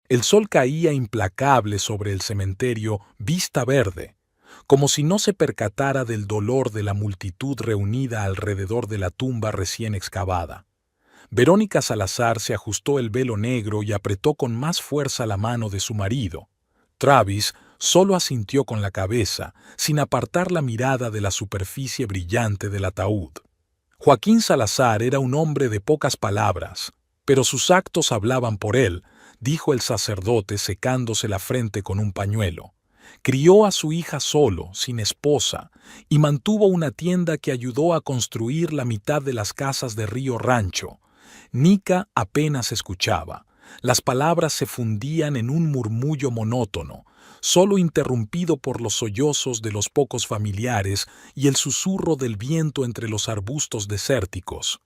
El sol caía implacable sobre el cementerio Vista Verde, como si no se percatara del dolor de la multitud reunida alrededor de la tumba recién excavada. Verónica Salazar se ajustó el velo negro y apretó con más fuerza la mano de su marido. Travis solo asintió con la cabeza, sin apartar la mirada de la superficie brillante del ataúd. Joaquín Salazar era un hombre de pocas palabras, pero sus actos hablaban por él, dijo el sacerdote secándose la frente con un pañuelo. Crió a su hija solo, sin esposa, y mantuvo una tienda que ayudó a construir la mitad de las casas de Río Rancho. Nica apenas escuchaba. Las palabras se fundían en un murmullo monótono, solo interrumpido por los sollozos de los pocos familiares y el susurro del viento entre los arbustos desérticos.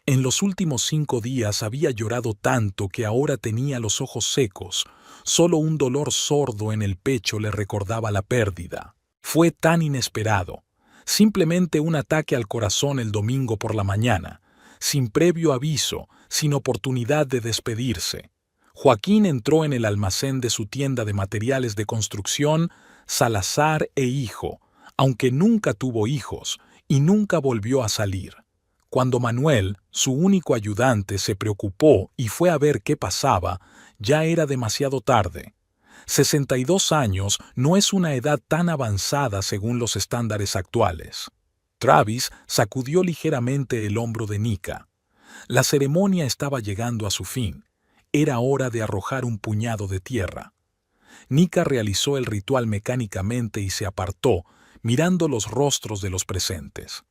En los últimos 5 días había llorado tanto que ahora tenía los ojos secos. Solo un dolor sordo en el pecho le recordaba la pérdida. Fue tan inesperado. Simplemente un ataque al corazón el domingo por la mañana, sin previo aviso, sin oportunidad de despedirse. Joaquín entró en el almacén de su tienda de materiales de construcción, Salazar e Hijo, aunque nunca tuvo hijos y nunca volvió a salir. Cuando Manuel, su único ayudante, se preocupó y fue a ver qué pasaba, ya era demasiado tarde. 62 años no es una edad tan avanzada según los estándares actuales. Travis sacudió ligeramente el hombro de Nica. La ceremonia estaba llegando a su fin. Era hora de arrojar un puñado de tierra. Nica realizó el ritual mecánicamente y se apartó, mirando los rostros de los presentes.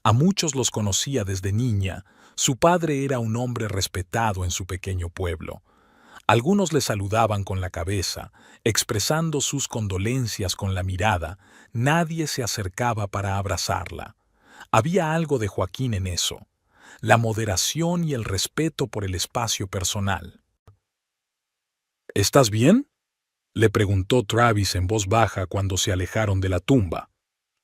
A muchos los conocía desde niña. Su padre era un hombre respetado en su pequeño pueblo. Algunos le saludaban con la cabeza, expresando sus condolencias con la mirada. Nadie se acercaba para abrazarla. Había algo de Joaquín en eso, la moderación y el respeto por el espacio personal. ¿Estás bien?, le preguntó Travis en voz baja cuando se alejaron de la tumba.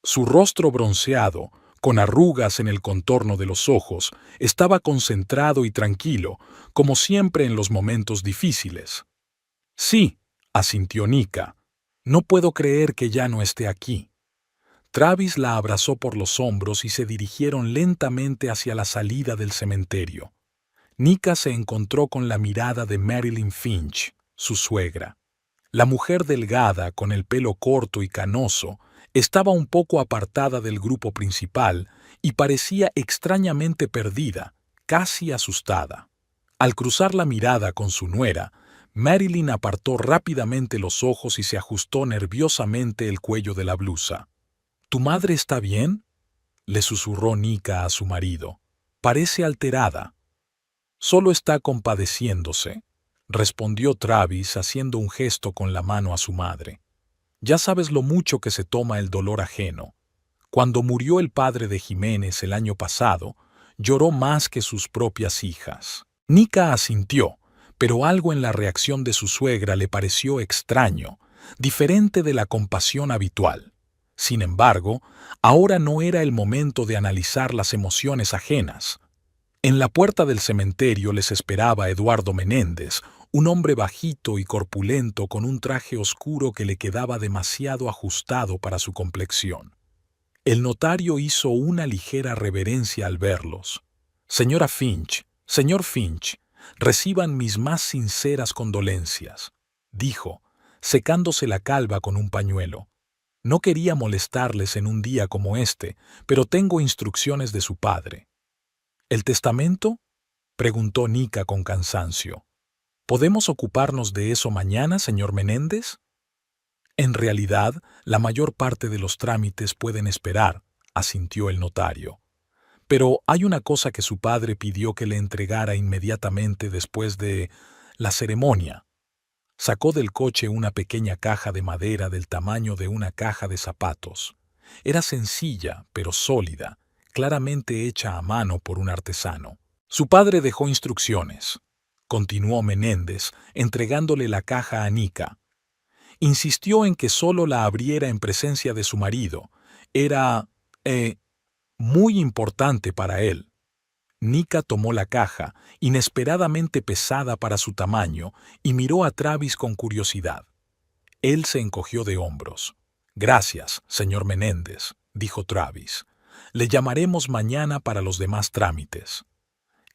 Su rostro bronceado, con arrugas en el contorno de los ojos, estaba concentrado y tranquilo, como siempre en los momentos difíciles. Sí, asintió Nica. No puedo creer que ya no esté aquí. Travis la abrazó por los hombros y se dirigieron lentamente hacia la salida del cementerio. Nica se encontró con la mirada de Marilyn Finch, su suegra. La mujer delgada, con el pelo corto y canoso, estaba un poco apartada del grupo principal y parecía extrañamente perdida, casi asustada. Al cruzar la mirada con su nuera, Marilyn apartó rápidamente los ojos y se ajustó nerviosamente el cuello de la blusa. ¿Tu madre está bien?, le susurró Nica a su marido. Parece alterada. Solo está compadeciéndose, respondió Travis haciendo un gesto con la mano a su madre. Ya sabes lo mucho que se toma el dolor ajeno. Cuando murió el padre de Jiménez el año pasado, lloró más que sus propias hijas. Nica asintió, pero algo en la reacción de su suegra le pareció extraño, diferente de la compasión habitual. Sin embargo, ahora no era el momento de analizar las emociones ajenas. En la puerta del cementerio les esperaba Eduardo Menéndez, un hombre bajito y corpulento con un traje oscuro que le quedaba demasiado ajustado para su complexión. El notario hizo una ligera reverencia al verlos. Señora Finch, señor Finch, reciban mis más sinceras condolencias, dijo, secándose la calva con un pañuelo. No quería molestarles en un día como este, pero tengo instrucciones de su padre. ¿El testamento?, preguntó Nica con cansancio. ¿Podemos ocuparnos de eso mañana, señor Menéndez? En realidad, la mayor parte de los trámites pueden esperar, asintió el notario. Pero hay una cosa que su padre pidió que le entregara inmediatamente después de la ceremonia. Sacó del coche una pequeña caja de madera del tamaño de una caja de zapatos. Era sencilla, pero sólida, claramente hecha a mano por un artesano. Su padre dejó instrucciones, continuó Menéndez, entregándole la caja a Nica. Insistió en que solo la abriera en presencia de su marido. Era, muy importante para él. Nika tomó la caja, inesperadamente pesada para su tamaño, y miró a Travis con curiosidad. Él se encogió de hombros. «Gracias, señor Menéndez», dijo Travis. «Le llamaremos mañana para los demás trámites».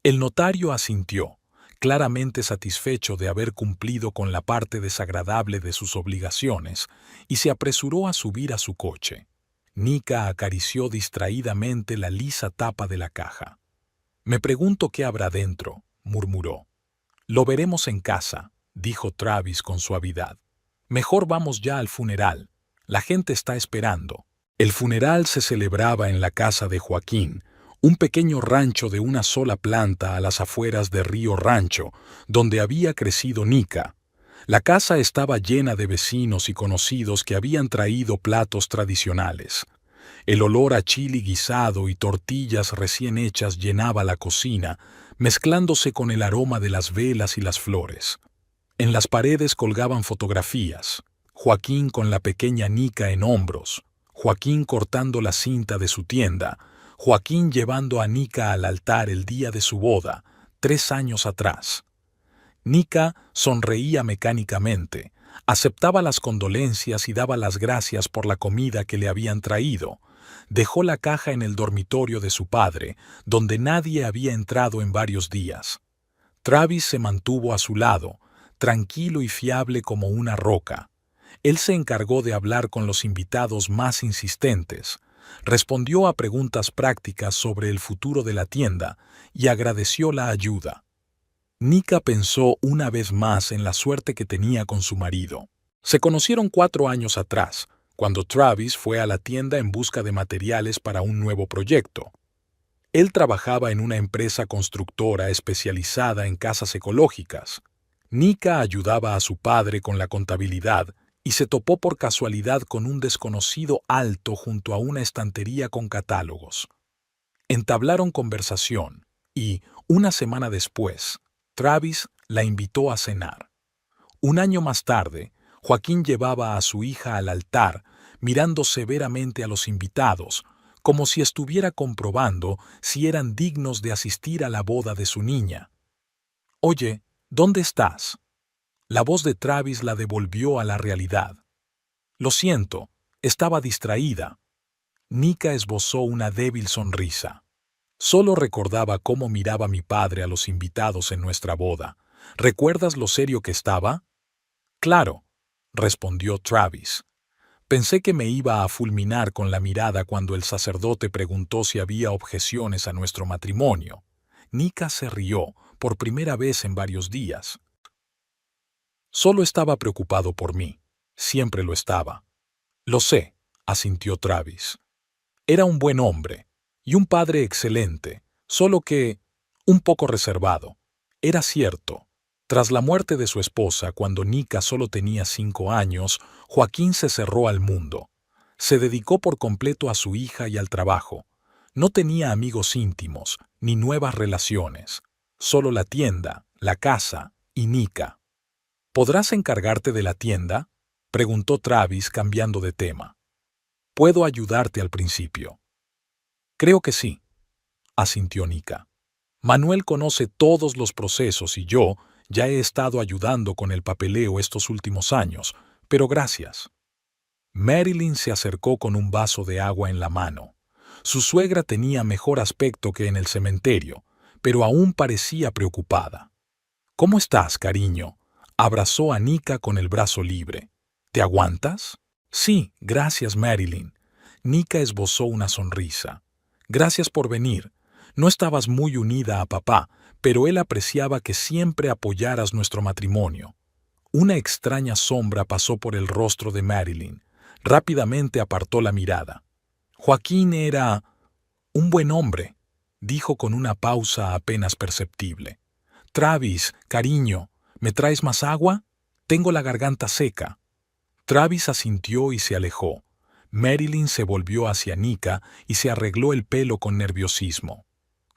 El notario asintió, claramente satisfecho de haber cumplido con la parte desagradable de sus obligaciones, y se apresuró a subir a su coche. Nika acarició distraídamente la lisa tapa de la caja. «Me pregunto qué habrá dentro», murmuró. «Lo veremos en casa», dijo Travis con suavidad. «Mejor vamos ya al funeral. La gente está esperando». El funeral se celebraba en la casa de Joaquín, un pequeño rancho de una sola planta a las afueras de Río Rancho, donde había crecido Nika. La casa estaba llena de vecinos y conocidos que habían traído platos tradicionales. El olor a chili guisado y tortillas recién hechas llenaba la cocina, mezclándose con el aroma de las velas y las flores. En las paredes colgaban fotografías. Joaquín con la pequeña Nika en hombros, Joaquín cortando la cinta de su tienda, Joaquín llevando a Nika al altar el día de su boda, 3 años atrás. Nika sonreía mecánicamente, aceptaba las condolencias y daba las gracias por la comida que le habían traído. Dejó la caja en el dormitorio de su padre, donde nadie había entrado en varios días. Travis se mantuvo a su lado, tranquilo y fiable como una roca. Él se encargó de hablar con los invitados más insistentes, respondió a preguntas prácticas sobre el futuro de la tienda y agradeció la ayuda. Nika pensó una vez más en la suerte que tenía con su marido. Se conocieron 4 años atrás, cuando Travis fue a la tienda en busca de materiales para un nuevo proyecto. Él trabajaba en una empresa constructora especializada en casas ecológicas. Nika ayudaba a su padre con la contabilidad y se topó por casualidad con un desconocido alto junto a una estantería con catálogos. Entablaron conversación y, una semana después, Travis la invitó a cenar. Un año más tarde, Joaquín llevaba a su hija al altar, mirando severamente a los invitados, como si estuviera comprobando si eran dignos de asistir a la boda de su niña. «Oye, ¿dónde estás?». La voz de Travis la devolvió a la realidad. «Lo siento, estaba distraída». Nika esbozó una débil sonrisa. «Solo recordaba cómo miraba mi padre a los invitados en nuestra boda. ¿Recuerdas lo serio que estaba?». «Claro», respondió Travis. «Pensé que me iba a fulminar con la mirada cuando el sacerdote preguntó si había objeciones a nuestro matrimonio». Nika se rió, por primera vez en varios días. «Solo estaba preocupado por mí. Siempre lo estaba». «Lo sé», asintió Travis. «Era un buen hombre y un padre excelente, solo que un poco reservado. Era cierto. Tras la muerte de su esposa, cuando Nika solo tenía 5 años, Joaquín se cerró al mundo. Se dedicó por completo a su hija y al trabajo. No tenía amigos íntimos, ni nuevas relaciones. Solo la tienda, la casa y Nika». «¿Podrás encargarte de la tienda?», preguntó Travis cambiando de tema. «Puedo ayudarte al principio». «Creo que sí», asintió Nika. «Manuel conoce todos los procesos y yo ya he estado ayudando con el papeleo estos últimos años, pero gracias». Marilyn se acercó con un vaso de agua en la mano. Su suegra tenía mejor aspecto que en el cementerio, pero aún parecía preocupada. «¿Cómo estás, cariño?», abrazó a Nika con el brazo libre. «¿Te aguantas?». «Sí, gracias, Marilyn». Nika esbozó una sonrisa. «Gracias por venir. No estabas muy unida a papá, pero él apreciaba que siempre apoyaras nuestro matrimonio». Una extraña sombra pasó por el rostro de Marilyn. Rápidamente apartó la mirada. «Joaquín era un buen hombre», dijo con una pausa apenas perceptible. «Travis, cariño, ¿me traes más agua? Tengo la garganta seca». Travis asintió y se alejó. Marilyn se volvió hacia Nika y se arregló el pelo con nerviosismo.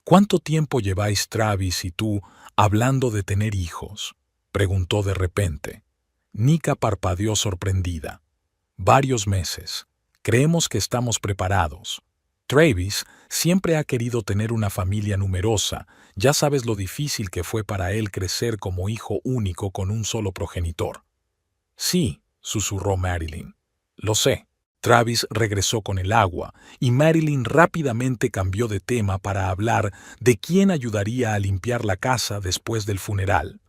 «¿Cuánto tiempo lleváis Travis y tú hablando de tener hijos?», preguntó de repente. Nika parpadeó sorprendida. «Varios meses. Creemos que estamos preparados». Travis siempre ha querido tener una familia numerosa. Ya sabes lo difícil que fue para él crecer como hijo único con un solo progenitor. Sí, susurró Marilyn. Lo sé. Travis regresó con el agua y Marilyn rápidamente cambió de tema para hablar de quién ayudaría a limpiar la casa después del funeral.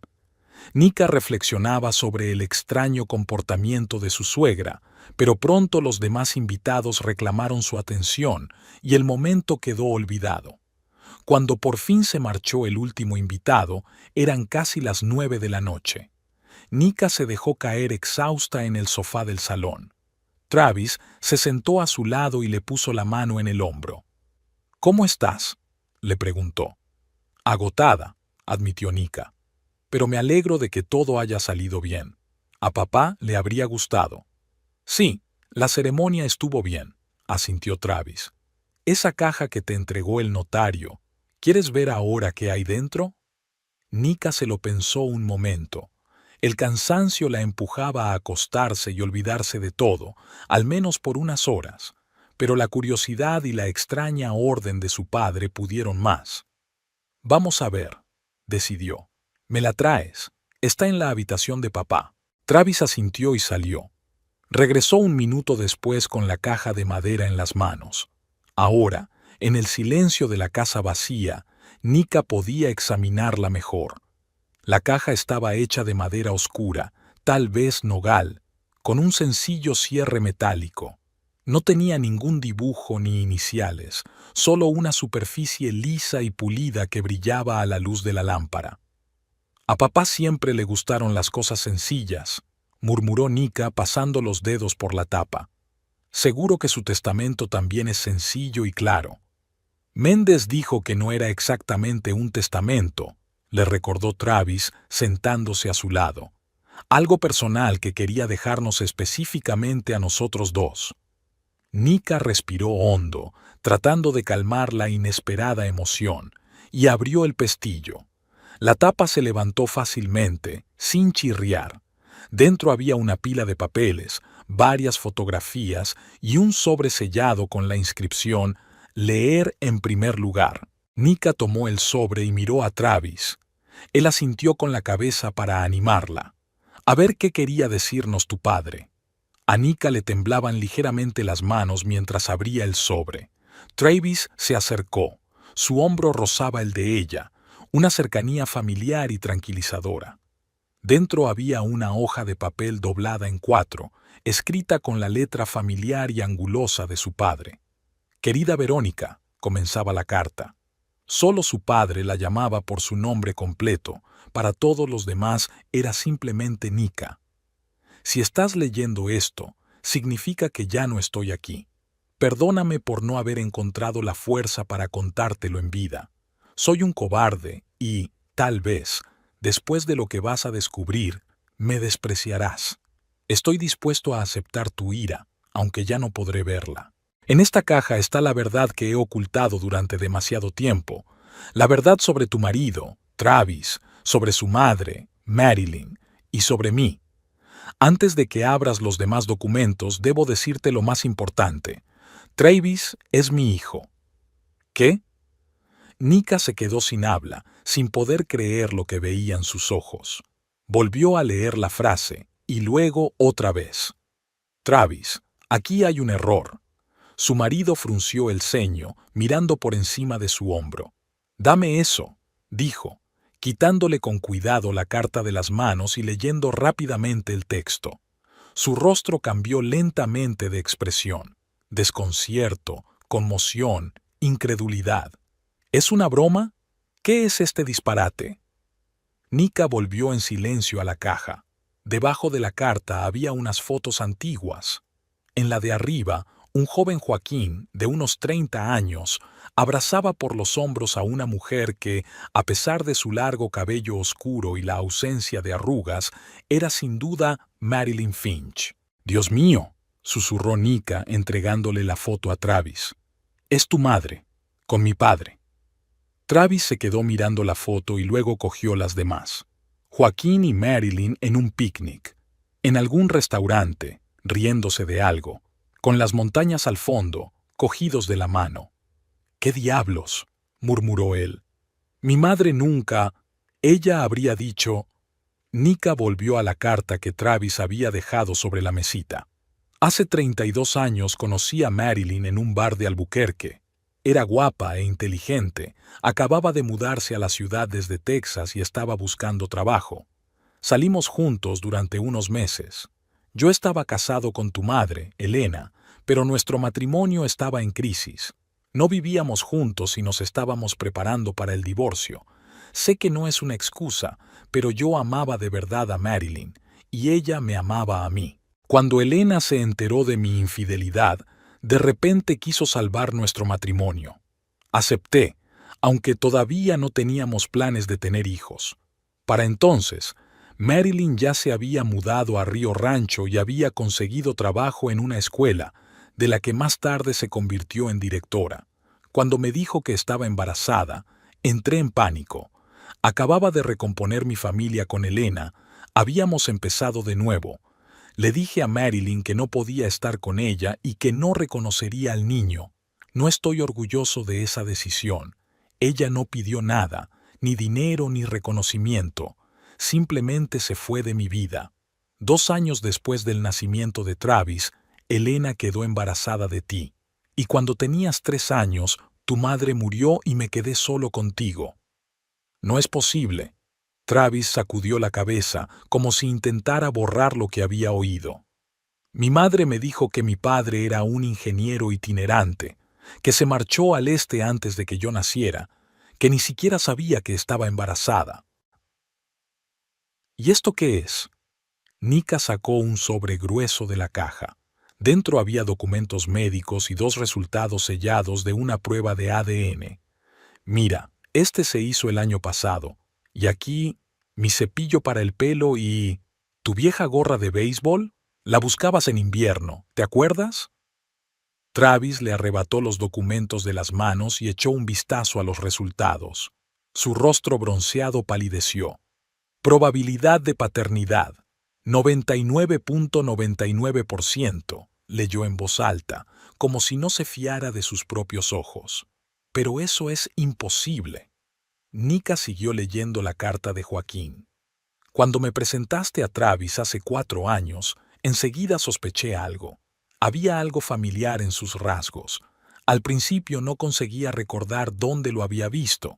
Nika reflexionaba sobre el extraño comportamiento de su suegra, pero pronto los demás invitados reclamaron su atención y el momento quedó olvidado. Cuando por fin se marchó el último invitado, eran casi las 9 de la noche. Nika se dejó caer exhausta en el sofá del salón. Travis se sentó a su lado y le puso la mano en el hombro. «¿Cómo estás?», le preguntó. «Agotada», admitió Nika. «Pero me alegro de que todo haya salido bien. A papá le habría gustado». «Sí, la ceremonia estuvo bien», asintió Travis. «Esa caja que te entregó el notario, ¿quieres ver ahora qué hay dentro?». Nika se lo pensó un momento. El cansancio la empujaba a acostarse y olvidarse de todo, al menos por unas horas, pero la curiosidad y la extraña orden de su padre pudieron más. «Vamos a ver», decidió. «¿Me la traes? Está en la habitación de papá». Travis asintió y salió. Regresó un minuto después con la caja de madera en las manos. Ahora, en el silencio de la casa vacía, Nika podía examinarla mejor. La caja estaba hecha de madera oscura, tal vez nogal, con un sencillo cierre metálico. No tenía ningún dibujo ni iniciales, solo una superficie lisa y pulida que brillaba a la luz de la lámpara. «A papá siempre le gustaron las cosas sencillas», murmuró Nika pasando los dedos por la tapa. «Seguro que su testamento también es sencillo y claro». «Méndez dijo que no era exactamente un testamento», le recordó Travis sentándose a su lado. «Algo personal que quería dejarnos específicamente a nosotros dos». Nika respiró hondo, tratando de calmar la inesperada emoción, y abrió el pestillo. La tapa se levantó fácilmente, sin chirriar. Dentro había una pila de papeles, varias fotografías y un sobre sellado con la inscripción «Leer en primer lugar». Nika tomó el sobre y miró a Travis. Él asintió con la cabeza para animarla. «A ver qué quería decirnos tu padre». A Nika le temblaban ligeramente las manos mientras abría el sobre. Travis se acercó. Su hombro rozaba el de ella, una cercanía familiar y tranquilizadora. Dentro había una hoja de papel doblada en 4, escrita con la letra familiar y angulosa de su padre. «Querida Verónica», comenzaba la carta. Solo su padre la llamaba por su nombre completo, para todos los demás era simplemente Nika. «Si estás leyendo esto, significa que ya no estoy aquí. Perdóname por no haber encontrado la fuerza para contártelo en vida. Soy un cobarde y, tal vez, después de lo que vas a descubrir, me despreciarás. Estoy dispuesto a aceptar tu ira, aunque ya no podré verla. En esta caja está la verdad que he ocultado durante demasiado tiempo. La verdad sobre tu marido, Travis, sobre su madre, Marilyn, y sobre mí. Antes de que abras los demás documentos, debo decirte lo más importante. Travis es mi hijo». «¿Qué?». Nika se quedó sin habla, sin poder creer lo que veían sus ojos. Volvió a leer la frase, y luego otra vez. «Travis, aquí hay un error». Su marido frunció el ceño, mirando por encima de su hombro. «Dame eso», dijo, quitándole con cuidado la carta de las manos y leyendo rápidamente el texto. Su rostro cambió lentamente de expresión. Desconcierto, conmoción, incredulidad. «¿Es una broma? ¿Qué es este disparate?». Nika volvió en silencio a la caja. Debajo de la carta había unas fotos antiguas. En la de arriba, un joven Joaquín, de unos 30 años, abrazaba por los hombros a una mujer que, a pesar de su largo cabello oscuro y la ausencia de arrugas, era sin duda Marilyn Finch. «Dios mío», susurró Nika entregándole la foto a Travis. «Es tu madre, con mi padre». Travis se quedó mirando la foto y luego cogió las demás. Joaquín y Marilyn en un picnic, en algún restaurante, riéndose de algo, con las montañas al fondo, cogidos de la mano. ¿Qué diablos?, murmuró él. Mi madre nunca... Ella habría dicho... Nika volvió a la carta que Travis había dejado sobre la mesita. Hace 32 años conocí a Marilyn en un bar de Albuquerque. Era guapa e inteligente, acababa de mudarse a la ciudad desde Texas y estaba buscando trabajo. Salimos juntos durante unos meses. Yo estaba casado con tu madre, Elena, pero nuestro matrimonio estaba en crisis. No vivíamos juntos y nos estábamos preparando para el divorcio. Sé que no es una excusa, pero yo amaba de verdad a Marilyn, y ella me amaba a mí. Cuando Elena se enteró de mi infidelidad, de repente quiso salvar nuestro matrimonio. Acepté, aunque todavía no teníamos planes de tener hijos. Para entonces, Marilyn ya se había mudado a Río Rancho y había conseguido trabajo en una escuela, de la que más tarde se convirtió en directora. Cuando me dijo que estaba embarazada, entré en pánico. Acababa de recomponer mi familia con Elena, habíamos empezado de nuevo. Le dije a Marilyn que no podía estar con ella y que no reconocería al niño. No estoy orgulloso de esa decisión. Ella no pidió nada, ni dinero ni reconocimiento. Simplemente se fue de mi vida. 2 años después del nacimiento de Travis, Elena quedó embarazada de ti. Y cuando tenías 3 años, tu madre murió y me quedé solo contigo. No es posible. Travis sacudió la cabeza como si intentara borrar lo que había oído. Mi madre me dijo que mi padre era un ingeniero itinerante, que se marchó al este antes de que yo naciera, que ni siquiera sabía que estaba embarazada. ¿Y esto qué es? Nika sacó un sobre grueso de la caja. Dentro había documentos médicos y 2 resultados sellados de una prueba de ADN. Mira, este se hizo el año pasado, y aquí mi cepillo para el pelo y... ¿Tu vieja gorra de béisbol? La buscabas en invierno, ¿te acuerdas? Travis le arrebató los documentos de las manos y echó un vistazo a los resultados. Su rostro bronceado palideció. Probabilidad de paternidad, 99.99%, leyó en voz alta, como si no se fiara de sus propios ojos. Pero eso es imposible. Nika siguió leyendo la carta de Joaquín. Cuando me presentaste a Travis hace 4 años, enseguida sospeché algo. Había algo familiar en sus rasgos. Al principio no conseguía recordar dónde lo había visto,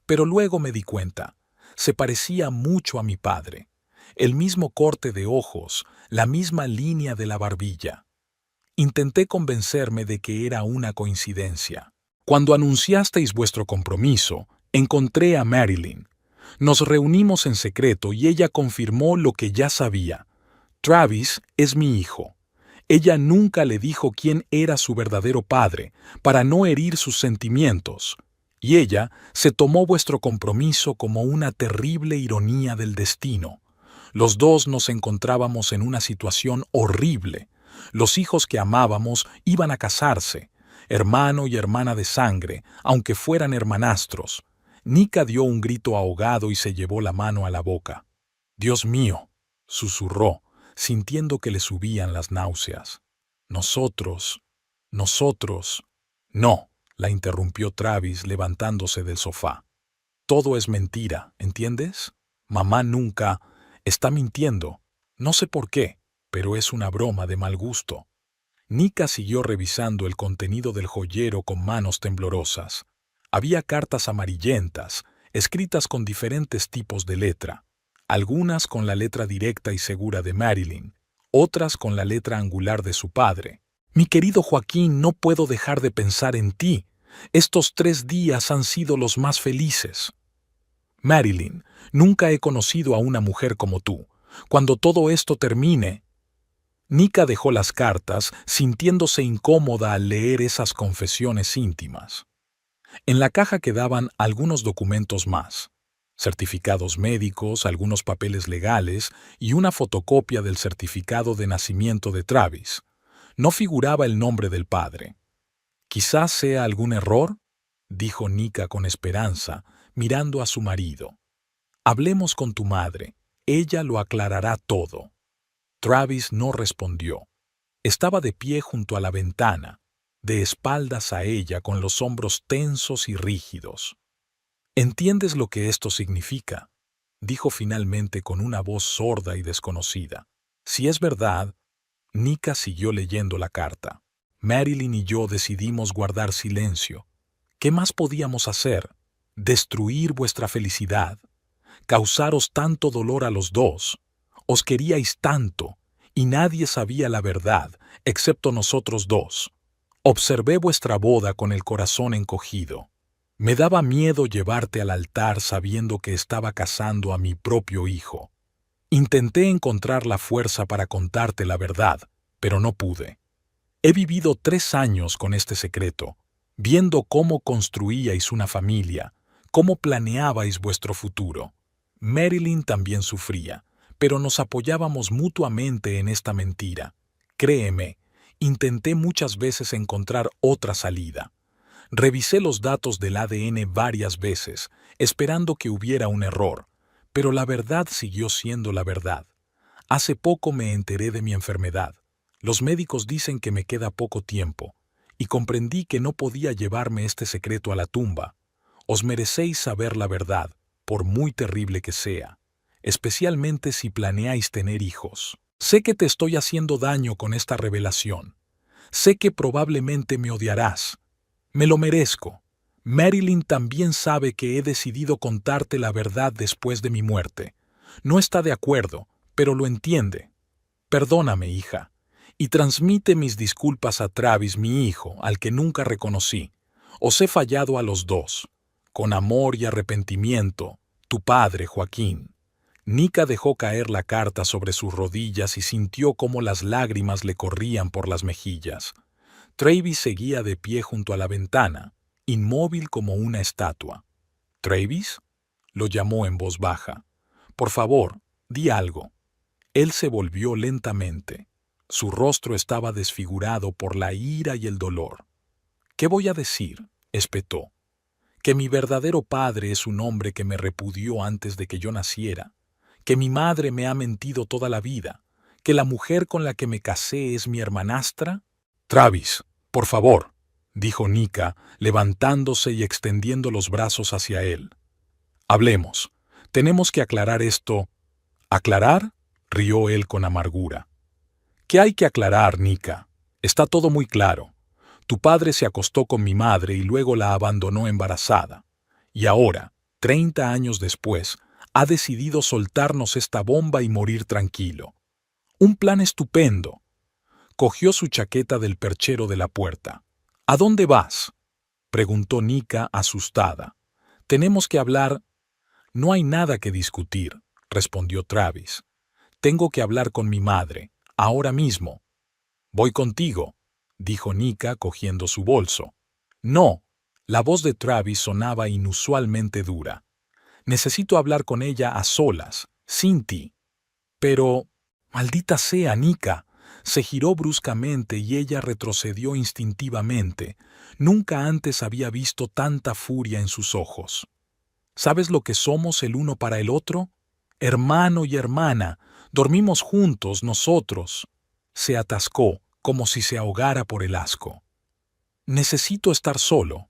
pero luego me di cuenta. Se parecía mucho a mi padre. El mismo corte de ojos, la misma línea de la barbilla. Intenté convencerme de que era una coincidencia. Cuando anunciasteis vuestro compromiso, encontré a Marilyn. Nos reunimos en secreto y ella confirmó lo que ya sabía. Travis es mi hijo. Ella nunca le dijo quién era su verdadero padre, para no herir sus sentimientos. Y ella se tomó vuestro compromiso como una terrible ironía del destino. Los dos nos encontrábamos en una situación horrible. Los hijos que amábamos iban a casarse, hermano y hermana de sangre, aunque fueran hermanastros. Nika dio un grito ahogado y se llevó la mano a la boca. «Dios mío», susurró, sintiendo que le subían las náuseas. «Nosotros... No», la interrumpió Travis levantándose del sofá. «Todo es mentira, ¿entiendes? Mamá nunca... está mintiendo. No sé por qué, pero es una broma de mal gusto». Nika siguió revisando el contenido del joyero con manos temblorosas. Había cartas amarillentas, escritas con diferentes tipos de letra. Algunas con la letra directa y segura de Marilyn, otras con la letra angular de su padre. «Mi querido Joaquín, no puedo dejar de pensar en ti. Estos 3 días han sido los más felices. Marilyn, nunca he conocido a una mujer como tú. Cuando todo esto termine...» Nika dejó las cartas, sintiéndose incómoda al leer esas confesiones íntimas. En la caja quedaban algunos documentos más. Certificados médicos, algunos papeles legales y una fotocopia del certificado de nacimiento de Travis. No figuraba el nombre del padre. «Quizás sea algún error», dijo Nika con esperanza, mirando a su marido. «Hablemos con tu madre. Ella lo aclarará todo». Travis no respondió. Estaba de pie junto a la ventana. de espaldas a ella con los hombros tensos y rígidos. ¿Entiendes lo que esto significa?, dijo finalmente con una voz sorda y desconocida. Si es verdad, Nika siguió leyendo la carta. Marilyn y yo decidimos guardar silencio. ¿Qué más podíamos hacer? Destruir vuestra felicidad, causaros tanto dolor a los dos. Os queríais tanto, y nadie sabía la verdad, excepto nosotros dos. Observé vuestra boda con el corazón encogido. Me daba miedo llevarte al altar sabiendo que estaba casando a mi propio hijo. Intenté encontrar la fuerza para contarte la verdad, pero no pude. He vivido 3 años con este secreto, viendo cómo construíais una familia, cómo planeabais vuestro futuro. Marilyn también sufría, pero nos apoyábamos mutuamente en esta mentira. Créeme, intenté muchas veces encontrar otra salida. Revisé los datos del ADN varias veces, esperando que hubiera un error, pero la verdad siguió siendo la verdad. Hace poco me enteré de mi enfermedad. Los médicos dicen que me queda poco tiempo, y comprendí que no podía llevarme este secreto a la tumba. Os merecéis saber la verdad, por muy terrible que sea, especialmente si planeáis tener hijos. Sé que te estoy haciendo daño con esta revelación. Sé que probablemente me odiarás. Me lo merezco. Marilyn también sabe que he decidido contarte la verdad después de mi muerte. No está de acuerdo, pero lo entiende. Perdóname, hija, y transmite mis disculpas a Travis, mi hijo, al que nunca reconocí. Os he fallado a los dos. Con amor y arrepentimiento, tu padre, Joaquín. Nika dejó caer la carta sobre sus rodillas y sintió cómo las lágrimas le corrían por las mejillas. Travis seguía de pie junto a la ventana, inmóvil como una estatua. «¿Travis?», lo llamó en voz baja. «Por favor, di algo». Él se volvió lentamente. Su rostro estaba desfigurado por la ira y el dolor. «¿Qué voy a decir?», espetó. «Que mi verdadero padre es un hombre que me repudió antes de que yo naciera, que mi madre me ha mentido toda la vida, que la mujer con la que me casé es mi hermanastra». «Travis, por favor», dijo Nika, levantándose y extendiendo los brazos hacia él. «Hablemos. Tenemos que aclarar esto». «¿Aclarar?», rió él con amargura. «¿Qué hay que aclarar, Nika? Está todo muy claro. Tu padre se acostó con mi madre y luego la abandonó embarazada. Y ahora, 30 años después, ha decidido soltarnos esta bomba y morir tranquilo. Un plan estupendo». Cogió su chaqueta del perchero de la puerta. «¿A dónde vas?», preguntó Nika asustada. «Tenemos que hablar». «No hay nada que discutir», respondió Travis. «Tengo que hablar con mi madre, ahora mismo». «Voy contigo», dijo Nika cogiendo su bolso. «No». La voz de Travis sonaba inusualmente dura. «Necesito hablar con ella a solas, sin ti». «Pero, maldita sea, Nika». Se giró bruscamente y ella retrocedió instintivamente. Nunca antes había visto tanta furia en sus ojos. ¿Sabes lo que somos el uno para el otro? Hermano y hermana, dormimos juntos nosotros. Se atascó, como si se ahogara por el asco. «Necesito estar solo».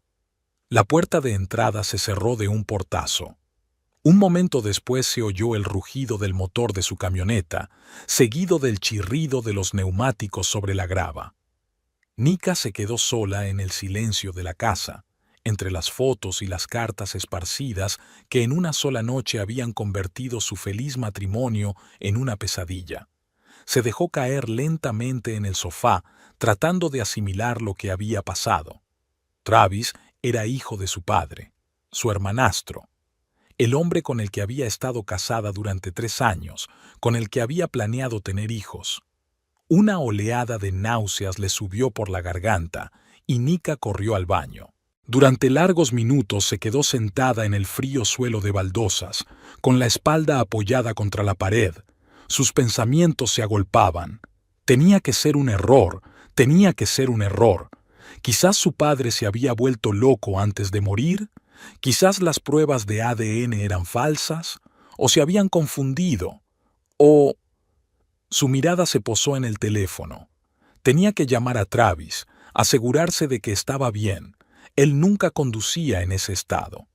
La puerta de entrada se cerró de un portazo. Un momento después se oyó el rugido del motor de su camioneta, seguido del chirrido de los neumáticos sobre la grava. Nika se quedó sola en el silencio de la casa, entre las fotos y las cartas esparcidas que en una sola noche habían convertido su feliz matrimonio en una pesadilla. Se dejó caer lentamente en el sofá, tratando de asimilar lo que había pasado. Travis era hijo de su padre, su hermanastro. El hombre con el que había estado casada durante 3 años, con el que había planeado tener hijos. Una oleada de náuseas le subió por la garganta y Nika corrió al baño. Durante largos minutos se quedó sentada en el frío suelo de baldosas, con la espalda apoyada contra la pared. Sus pensamientos se agolpaban. Tenía que ser un error, tenía que ser un error. Quizás su padre se había vuelto loco antes de morir. Quizás las pruebas de ADN eran falsas, o se habían confundido, o... Su mirada se posó en el teléfono. Tenía que llamar a Travis, asegurarse de que estaba bien. Él nunca conducía en ese estado.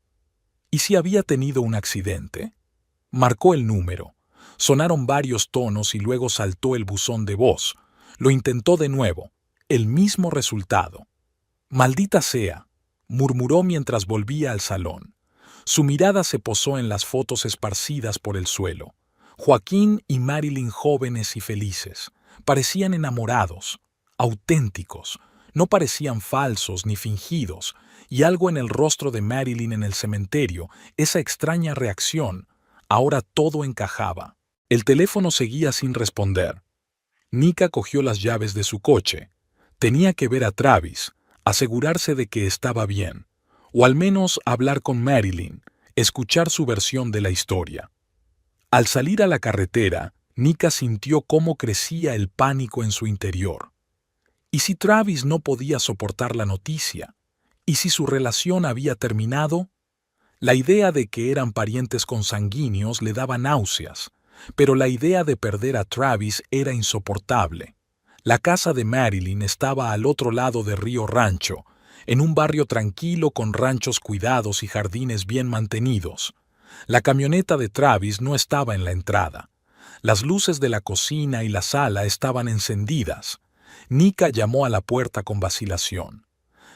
¿Y si había tenido un accidente? Marcó el número. Sonaron varios tonos y luego saltó el buzón de voz. Lo intentó de nuevo. El mismo resultado. «Maldita sea», murmuró mientras volvía al salón. Su mirada se posó en las fotos esparcidas por el suelo. Joaquín y Marilyn jóvenes y felices. Parecían enamorados, auténticos. No parecían falsos ni fingidos. Y algo en el rostro de Marilyn en el cementerio, esa extraña reacción, ahora todo encajaba. El teléfono seguía sin responder. Nika cogió las llaves de su coche. Tenía que ver a Travis, asegurarse de que estaba bien, o al menos hablar con Marilyn, escuchar su versión de la historia. Al salir a la carretera, Nika sintió cómo crecía el pánico en su interior. ¿Y si Travis no podía soportar la noticia? ¿Y si su relación había terminado? La idea de que eran parientes consanguíneos le daba náuseas, pero la idea de perder a Travis era insoportable. La casa de Marilyn estaba al otro lado de Río Rancho, en un barrio tranquilo con ranchos cuidados y jardines bien mantenidos. La camioneta de Travis no estaba en la entrada. Las luces de la cocina y la sala estaban encendidas. Nika llamó a la puerta con vacilación.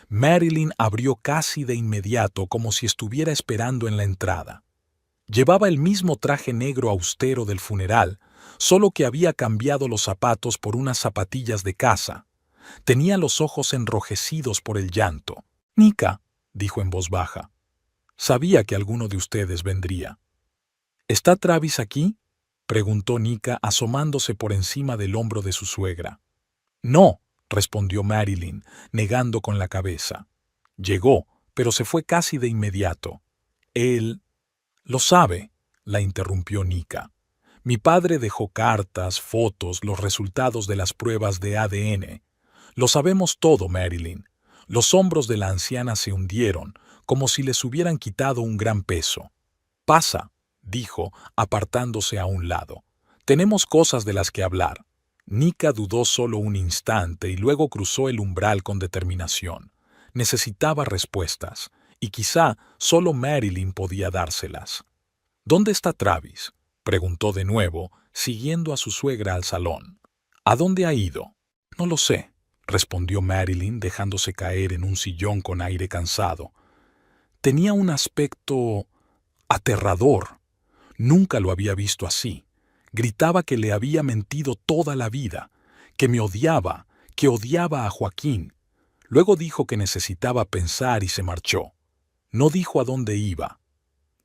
Marilyn abrió casi de inmediato como si estuviera esperando en la entrada. Llevaba el mismo traje negro austero del funeral, solo que había cambiado los zapatos por unas zapatillas de casa. Tenía los ojos enrojecidos por el llanto. «Nika», dijo en voz baja, «sabía que alguno de ustedes vendría». «¿Está Travis aquí?», preguntó Nika asomándose por encima del hombro de su suegra. «No», respondió Marilyn, negando con la cabeza. «Llegó, pero se fue casi de inmediato. Él...» «Lo sabe», la interrumpió Nika. «Mi padre dejó cartas, fotos, los resultados de las pruebas de ADN. Lo sabemos todo, Marilyn». Los hombros de la anciana se hundieron, como si les hubieran quitado un gran peso. «Pasa», dijo, apartándose a un lado. «Tenemos cosas de las que hablar». Nika dudó solo un instante y luego cruzó el umbral con determinación. Necesitaba respuestas, y quizá solo Marilyn podía dárselas. «¿Dónde está Travis?», preguntó de nuevo, siguiendo a su suegra al salón. «¿A dónde ha ido?». «No lo sé», respondió Marilyn, dejándose caer en un sillón con aire cansado. Tenía un aspecto aterrador. Nunca lo había visto así. Gritaba que le había mentido toda la vida, que me odiaba, que odiaba a Joaquín. Luego dijo que necesitaba pensar y se marchó. No dijo a dónde iba.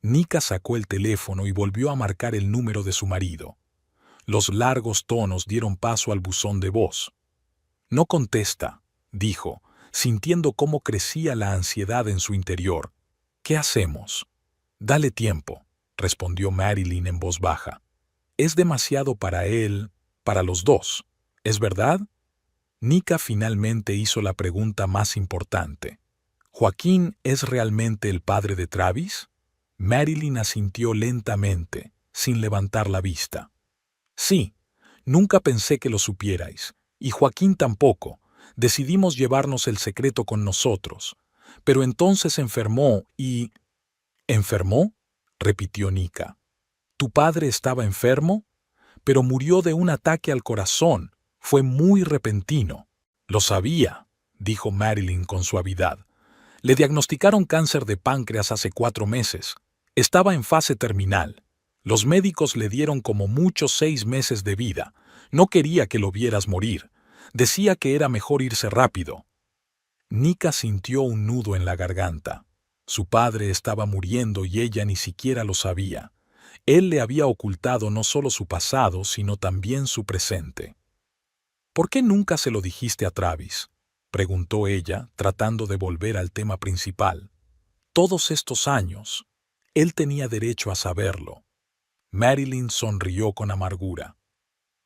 Nika sacó el teléfono y volvió a marcar el número de su marido. Los largos tonos dieron paso al buzón de voz. «No contesta», dijo, sintiendo cómo crecía la ansiedad en su interior. «¿Qué hacemos?». «Dale tiempo», respondió Marilyn en voz baja. «Es demasiado para él, para los dos, ¿es verdad?». Nika finalmente hizo la pregunta más importante. «¿Joaquín es realmente el padre de Travis?». Marilyn asintió lentamente, sin levantar la vista. «Sí, nunca pensé que lo supierais, y Joaquín tampoco. Decidimos llevarnos el secreto con nosotros. Pero entonces enfermó y...». «¿Enfermó?», repitió Nika. «¿Tu padre estaba enfermo?». «Pero murió de un ataque al corazón. Fue muy repentino». «Lo sabía», dijo Marilyn con suavidad. «Le diagnosticaron cáncer de páncreas hace 4 meses. Estaba en fase terminal. Los médicos le dieron como mucho 6 meses de vida. No quería que lo vieras morir. Decía que era mejor irse rápido». Nika sintió un nudo en la garganta. Su padre estaba muriendo y ella ni siquiera lo sabía. Él le había ocultado no solo su pasado, sino también su presente. «¿Por qué nunca se lo dijiste a Travis?», preguntó ella, tratando de volver al tema principal. «Todos estos años, él tenía derecho a saberlo». Marilyn sonrió con amargura.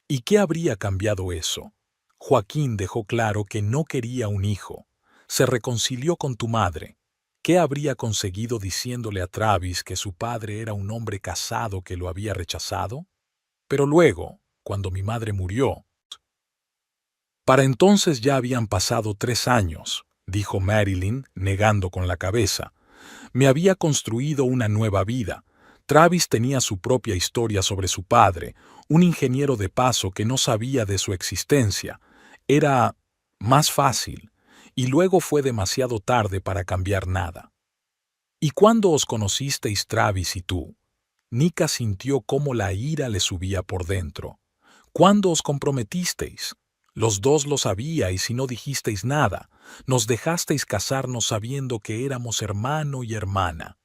«¿Y qué habría cambiado eso? Joaquín dejó claro que no quería un hijo. Se reconcilió con tu madre. ¿Qué habría conseguido diciéndole a Travis que su padre era un hombre casado que lo había rechazado? Pero luego, cuando mi madre murió, Para entonces ya habían pasado 3 años, dijo Marilyn, negando con la cabeza. Me había construido una nueva vida. Travis tenía su propia historia sobre su padre, un ingeniero de paso que no sabía de su existencia. Era más fácil, y luego fue demasiado tarde para cambiar nada. ¿Y cuándo os conocisteis, Travis y tú? Nika sintió cómo la ira le subía por dentro. ¿Cuándo os comprometisteis? Los dos lo sabíais y no dijisteis nada. Nos dejasteis casarnos sabiendo que éramos hermano y hermana.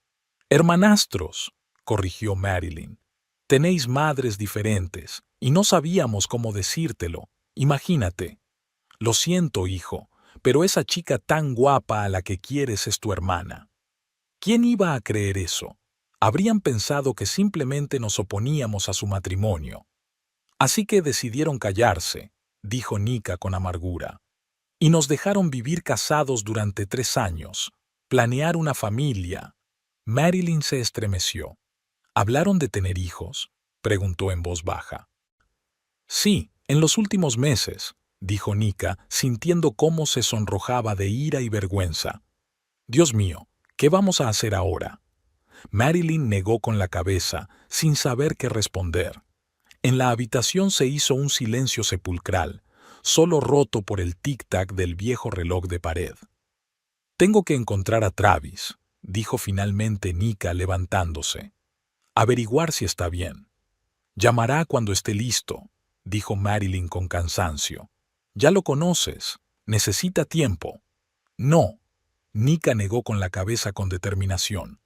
Hermanastros, corrigió Marilyn. Tenéis madres diferentes, y no sabíamos cómo decírtelo. Imagínate. Lo siento, hijo, pero esa chica tan guapa a la que quieres es tu hermana. ¿Quién iba a creer eso? Habrían pensado que simplemente nos oponíamos a su matrimonio. Así que decidieron callarse, dijo Nika con amargura. Y nos dejaron vivir casados durante 3 años, planear una familia. Marilyn se estremeció. ¿Hablaron de tener hijos?, preguntó en voz baja. Sí, en los últimos meses, dijo Nika, sintiendo cómo se sonrojaba de ira y vergüenza. Dios mío, ¿qué vamos a hacer ahora? Marilyn negó con la cabeza, sin saber qué responder. En la habitación se hizo un silencio sepulcral, solo roto por el tic-tac del viejo reloj de pared. Tengo que encontrar a Travis, dijo finalmente Nika levantándose. Averiguar si está bien. Llamará cuando esté listo, dijo Marilyn con cansancio. Ya lo conoces. Necesita tiempo. No. Nika negó con la cabeza con determinación.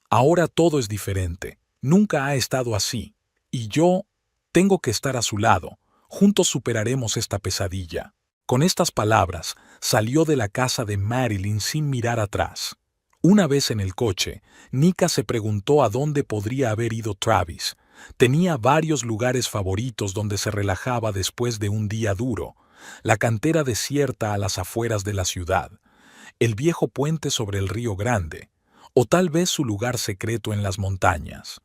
Ahora todo es diferente. Nunca ha estado así. Y yo tengo que estar a su lado. Juntos superaremos esta pesadilla. Con estas palabras, salió de la casa de Marilyn sin mirar atrás. Una vez en el coche, Nika se preguntó a dónde podría haber ido Travis. Tenía varios lugares favoritos donde se relajaba después de un día duro. La cantera desierta a las afueras de la ciudad, el viejo puente sobre el Río Grande, o tal vez su lugar secreto en las montañas.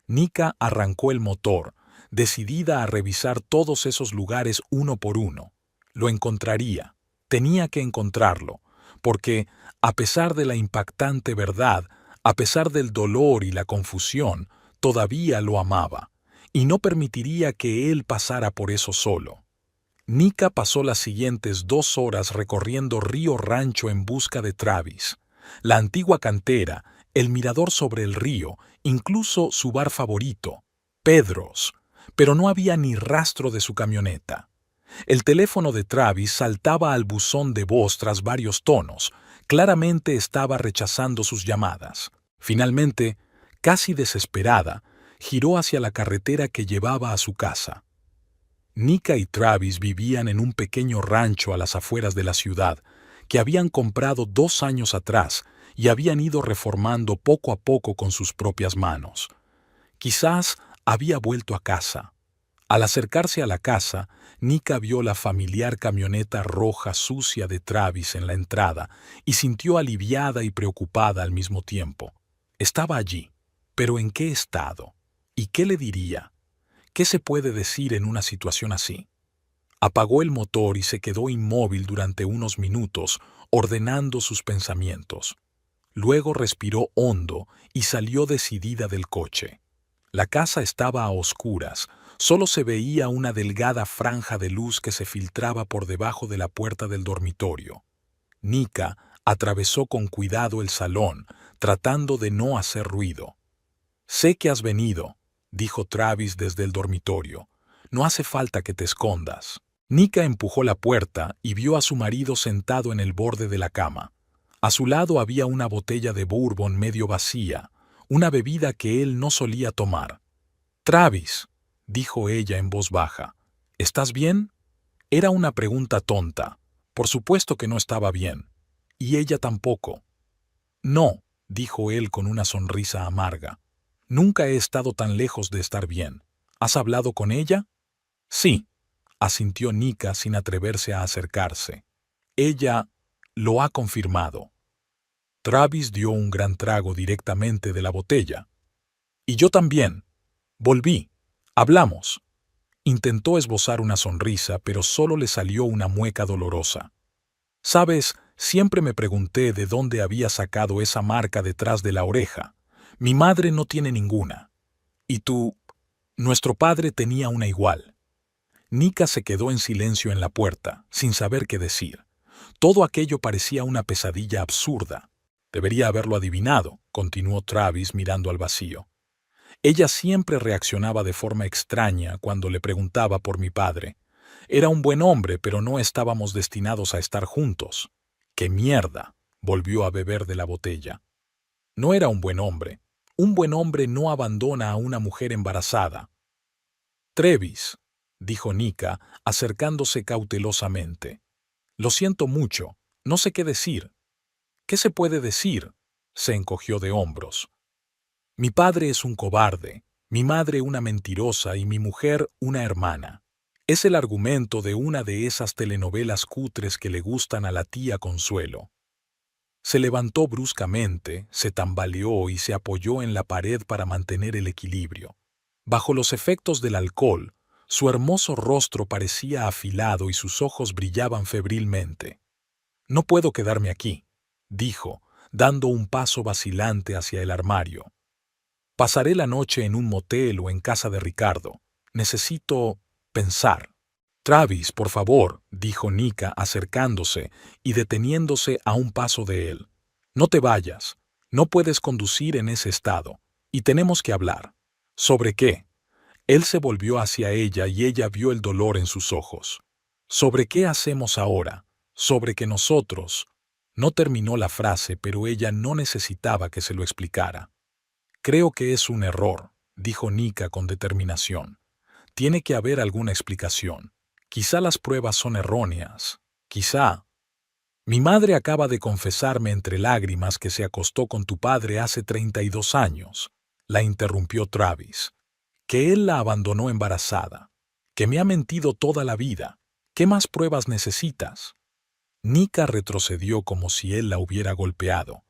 Nika arrancó el motor, decidida a revisar todos esos lugares uno por uno. Lo encontraría. Tenía que encontrarlo, porque, a pesar de la impactante verdad, a pesar del dolor y la confusión, todavía lo amaba, y no permitiría que él pasara por eso solo. Nika pasó las siguientes 2 horas recorriendo Río Rancho en busca de Travis. La antigua cantera, el mirador sobre el río, incluso su bar favorito, Pedro's, pero no había ni rastro de su camioneta. El teléfono de Travis saltaba al buzón de voz tras varios tonos. Claramente estaba rechazando sus llamadas. Finalmente, casi desesperada, giró hacia la carretera que llevaba a su casa. Nika y Travis vivían en un pequeño rancho a las afueras de la ciudad, que habían comprado 2 años atrás y habían ido reformando poco a poco con sus propias manos. Quizás había vuelto a casa. Al acercarse a la casa, Nika vio la familiar camioneta roja sucia de Travis en la entrada y sintió aliviada y preocupada al mismo tiempo. Estaba allí, pero ¿en qué estado? ¿Y qué le diría? ¿Qué se puede decir en una situación así? Apagó el motor y se quedó inmóvil durante unos minutos, ordenando sus pensamientos. Luego respiró hondo y salió decidida del coche. La casa estaba a oscuras. Solo se veía una delgada franja de luz que se filtraba por debajo de la puerta del dormitorio. Nika atravesó con cuidado el salón, tratando de no hacer ruido. «Sé que has venido», dijo Travis desde el dormitorio. «No hace falta que te escondas». Nika empujó la puerta y vio a su marido sentado en el borde de la cama. A su lado había una botella de bourbon medio vacía, una bebida que él no solía tomar. «Travis», dijo ella en voz baja, «¿estás bien?» Era una pregunta tonta. Por supuesto que no estaba bien. Y ella tampoco. «No», dijo él con una sonrisa amarga. «Nunca he estado tan lejos de estar bien. ¿Has hablado con ella?» «Sí», asintió Nika sin atreverse a acercarse. «Ella lo ha confirmado». Travis dio un gran trago directamente de la botella. «Y yo también. Volví. Hablamos». Intentó esbozar una sonrisa, pero solo le salió una mueca dolorosa. Sabes, siempre me pregunté de dónde había sacado esa marca detrás de la oreja. Mi madre no tiene ninguna. Y tú, nuestro padre tenía una igual. Nika se quedó en silencio en la puerta, sin saber qué decir. Todo aquello parecía una pesadilla absurda. Debería haberlo adivinado, continuó Travis mirando al vacío. Ella siempre reaccionaba de forma extraña cuando le preguntaba por mi padre. Era un buen hombre, pero no estábamos destinados a estar juntos. ¡Qué mierda! Volvió a beber de la botella. No era un buen hombre. Un buen hombre no abandona a una mujer embarazada. Travis, dijo Nika, acercándose cautelosamente. Lo siento mucho. No sé qué decir. ¿Qué se puede decir? Se encogió de hombros. Mi padre es un cobarde, mi madre una mentirosa y mi mujer una hermana. Es el argumento de una de esas telenovelas cutres que le gustan a la tía Consuelo. Se levantó bruscamente, se tambaleó y se apoyó en la pared para mantener el equilibrio. Bajo los efectos del alcohol, su hermoso rostro parecía afilado y sus ojos brillaban febrilmente. No puedo quedarme aquí, dijo, dando un paso vacilante hacia el armario. Pasaré la noche en un motel o en casa de Ricardo. Necesito pensar. Travis, por favor, dijo Nika acercándose y deteniéndose a un paso de él. No te vayas. No puedes conducir en ese estado. Y tenemos que hablar. ¿Sobre qué? Él se volvió hacia ella y ella vio el dolor en sus ojos. ¿Sobre qué hacemos ahora? Sobre que nosotros... No terminó la frase, pero ella no necesitaba que se lo explicara. Creo que es un error, dijo Nika con determinación. Tiene que haber alguna explicación. Quizá las pruebas son erróneas. Quizá. Mi madre acaba de confesarme entre lágrimas que se acostó con tu padre hace 32 años, la interrumpió Travis. Que él la abandonó embarazada. Que me ha mentido toda la vida. ¿Qué más pruebas necesitas? Nika retrocedió como si él la hubiera golpeado.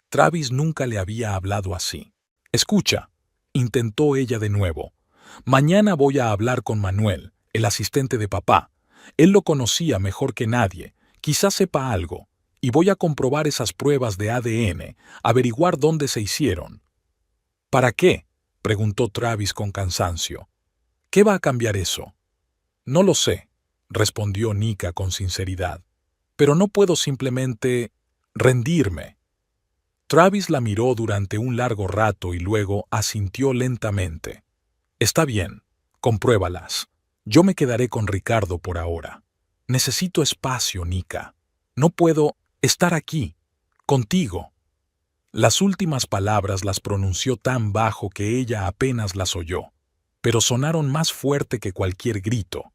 Travis nunca le había hablado así. Escucha, intentó ella de nuevo. Mañana voy a hablar con Manuel, el asistente de papá. Él lo conocía mejor que nadie, quizás sepa algo, y voy a comprobar esas pruebas de ADN, averiguar dónde se hicieron. ¿Para qué? Preguntó Travis con cansancio. ¿Qué va a cambiar eso? No lo sé, respondió Nika con sinceridad. Pero no puedo simplemente rendirme. Travis la miró durante un largo rato y luego asintió lentamente. Está bien, compruébalas. Yo me quedaré con Ricardo por ahora. Necesito espacio, Nika. No puedo estar aquí, contigo. Las últimas palabras las pronunció tan bajo que ella apenas las oyó, pero sonaron más fuerte que cualquier grito.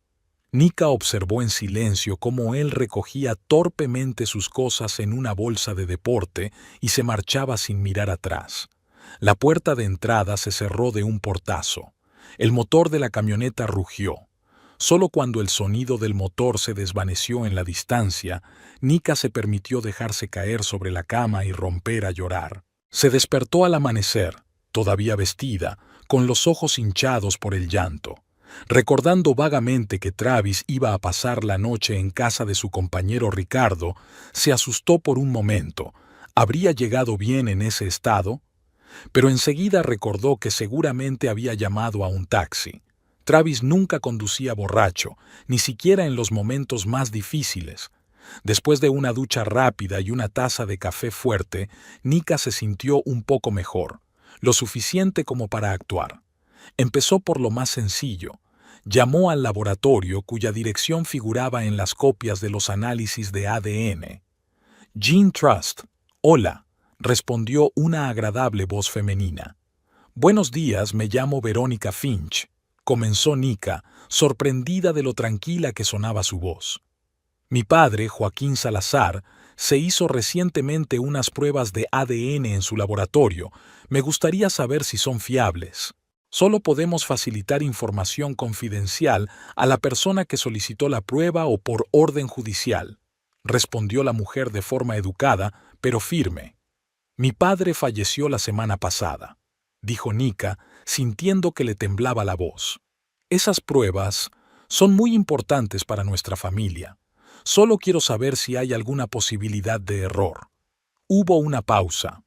Nika observó en silencio cómo él recogía torpemente sus cosas en una bolsa de deporte y se marchaba sin mirar atrás. La puerta de entrada se cerró de un portazo. El motor de la camioneta rugió. Solo cuando el sonido del motor se desvaneció en la distancia, Nika se permitió dejarse caer sobre la cama y romper a llorar. Se despertó al amanecer, todavía vestida, con los ojos hinchados por el llanto. Recordando vagamente que Travis iba a pasar la noche en casa de su compañero Ricardo, se asustó por un momento. ¿Habría llegado bien en ese estado? Pero enseguida recordó que seguramente había llamado a un taxi. Travis nunca conducía borracho, ni siquiera en los momentos más difíciles. Después de una ducha rápida y una taza de café fuerte, Nika se sintió un poco mejor, lo suficiente como para actuar. Empezó por lo más sencillo. Llamó al laboratorio cuya dirección figuraba en las copias de los análisis de ADN. Gene Trust. Hola, respondió una agradable voz femenina. Buenos días, me llamo Verónica Finch, comenzó Nika, sorprendida de lo tranquila que sonaba su voz. Mi padre, Joaquín Salazar, se hizo recientemente unas pruebas de ADN en su laboratorio. Me gustaría saber si son fiables. Solo podemos facilitar información confidencial a la persona que solicitó la prueba o por orden judicial, respondió la mujer de forma educada, pero firme. Mi padre falleció la semana pasada, dijo Nika, sintiendo que le temblaba la voz. Esas pruebas son muy importantes para nuestra familia. Solo quiero saber si hay alguna posibilidad de error. Hubo una pausa.